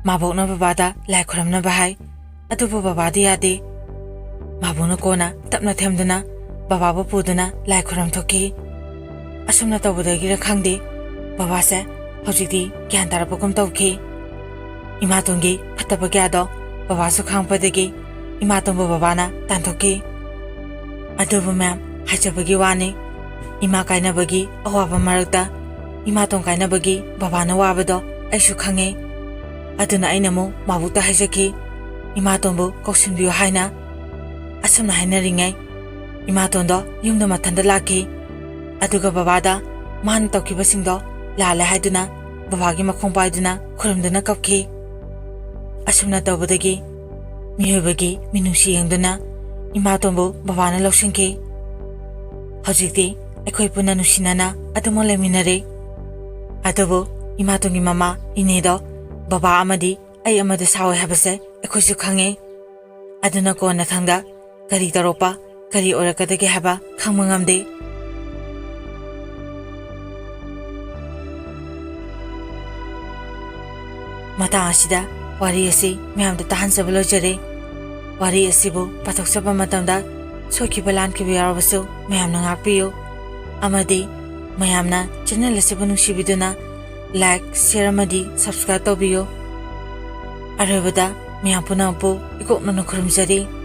ꯃꯥꯕꯣꯛꯅ ꯕꯕꯥꯗ ꯂꯥꯏ ꯈꯨꯔꯝꯅꯕ ꯍꯥꯏ, ꯑꯗꯨꯕꯨ ꯕꯕꯥꯗꯤ ꯌꯥꯗꯦ꯫ ꯃꯥꯕꯣꯛꯅ ꯀꯣꯟꯅ ꯇꯞꯅ ꯊꯦꯝꯗꯨꯅ ꯕꯕꯥꯕꯨ ꯄꯨꯗꯨꯅ ꯂꯥꯏ ꯈꯨꯔꯝꯊꯣꯛꯈꯤ꯫ ꯑꯁꯨꯝꯅ ꯇꯧꯕꯗꯒꯤꯔ ꯈꯪꯗꯦ, ꯕꯕꯥꯁꯦ ꯍꯧꯖꯤꯛꯇꯤ ꯒ꯭ꯌꯥꯟ ꯇꯥꯔꯛꯄꯒꯨꯝ ꯇꯧꯈꯤ꯫ ꯏꯃꯥꯇꯣꯟꯒꯤ ꯐꯠꯇꯕ ꯀꯌꯥꯗꯣ ꯕꯕꯥꯁꯨ ꯈꯪꯉꯛꯄꯗꯒꯤ ꯏꯃꯥꯇꯣꯟꯕꯨ ꯕꯕꯥꯅ ꯇꯥꯟꯊꯣꯛꯈꯤ꯫ ꯑꯗꯨꯕꯨ ꯃꯌꯥꯝ ꯍꯥꯏꯖꯕꯒꯤ ꯋꯥꯅꯤ, ꯏꯃꯥ ꯀꯥꯏꯅꯕꯒꯤ ꯑꯋꯥꯕ ꯃꯔꯛꯇ ꯏꯃꯥꯇꯣꯟ ꯀꯥꯏꯅꯕꯒꯤ ꯕꯕꯥꯅ ꯋꯥꯕꯗꯣ ꯑꯩꯁꯨ ꯈꯪꯉꯦ꯫ ꯑꯗꯨꯅ ꯑꯩꯅ ꯑꯃꯨꯛ ꯃꯥꯕꯣꯛꯇ ꯍꯥꯏꯖꯈꯤ, ꯏꯃꯥꯇꯣꯟꯕꯨ ꯀꯧꯁꯤꯟꯕꯤꯌꯨ ꯍꯥꯏꯅ꯫ ꯑꯁꯨꯝꯅ ꯍꯥꯏꯅꯔꯤꯉꯩ ꯏꯃꯥꯇꯣꯟꯗꯣ ꯌꯨꯝꯗ ꯃꯊꯟꯇ ꯂꯥꯛꯈꯤ꯫ ꯑꯗꯨꯒ ꯕꯕꯥꯗ ꯃꯥꯅ ꯇꯧꯈꯤꯕꯁꯤꯡꯗꯣ ꯂꯥꯜꯂꯦ ꯍꯥꯏꯗꯨꯅ ꯕꯕꯥꯒꯤ ꯃꯈꯣꯡ ꯄꯥꯏꯗꯨꯅ ꯈꯨꯔꯨꯝꯗꯨꯅ ꯀꯞꯈꯤ꯫ ꯑꯁꯨꯝꯅ ꯇꯧꯕꯗꯒꯤ ꯃꯤꯑꯣꯏꯕꯒꯤ ꯃꯤꯅꯨꯡꯁꯤ ꯌꯦꯡꯗꯨꯅ ꯏꯃꯥꯇꯣꯟꯕꯨ ꯕꯕꯥꯅ ꯂꯧꯁꯤꯟꯈꯤ꯫ ꯍꯧꯖꯤꯛꯇꯤ ꯑꯩꯈꯣꯏ ꯄꯨꯟꯅ ꯅꯨꯡꯁꯤꯅꯅ ꯑꯗꯨꯃꯛ ꯂꯩꯃꯤꯟꯅꯔꯤ꯫ ꯑꯗꯨꯕꯨ ꯏꯃꯥꯇꯣꯟꯒꯤ ꯃꯃꯥ ꯏꯅꯦꯗꯣ ꯕꯕꯥ ꯑꯃꯗꯤ ꯑꯩ ꯑꯃꯗ ꯁꯥꯎꯋꯦ ꯍꯥꯏꯕꯁꯦ ꯑꯩꯈꯣꯏꯁꯨ ꯈꯪꯉꯤ꯫ ꯑꯗꯨꯅ ꯀꯣꯟꯅ ꯊꯪꯗ ꯀꯔꯤ ꯇꯧꯔꯛꯄ, ꯀꯔꯤ ꯑꯣꯏꯔꯛꯀꯗꯒꯦ ꯍꯥꯏꯕ ꯈꯪꯕ ꯉꯝꯗꯦ꯫ ꯃꯇꯥꯡ ꯑꯁꯤꯗ ꯋꯥꯔꯤ ꯑꯁꯤ ꯃꯌꯥꯝꯗ ꯇꯥꯍꯟꯖꯕ ꯂꯣꯏꯖꯔꯦ꯫ ꯋꯥꯔꯤ ꯑꯁꯤꯕꯨ ꯄꯥꯊꯣꯛꯆꯕ ꯃꯇꯝꯗ ꯁꯣꯏꯈꯤꯕ ꯂꯥꯟꯈꯤꯕ ꯌꯥꯎꯔꯕꯁꯨ ꯃꯌꯥꯝꯅ ꯉꯥꯛꯄꯤꯌꯨ, ꯑꯃꯗꯤ ꯃꯌꯥꯝꯅ ꯆꯦꯅꯦꯜ ꯑꯁꯤꯕꯨ ꯅꯨꯡꯁꯤꯕꯤꯗꯨꯅ ꯂꯥꯏꯛ, ꯁꯦꯌꯔ ꯑꯃꯗꯤ ꯁꯕꯁꯀ꯭ꯔꯥꯏꯕ ꯇꯧꯕꯤꯌꯨ꯫ ꯑꯔꯣꯏꯕꯗ ꯃꯌꯥꯝ ꯄꯨꯝꯅꯃꯛꯄꯨ ꯏꯀꯣꯛꯅꯅ ꯈꯨꯔꯨꯝꯖꯔꯤ꯫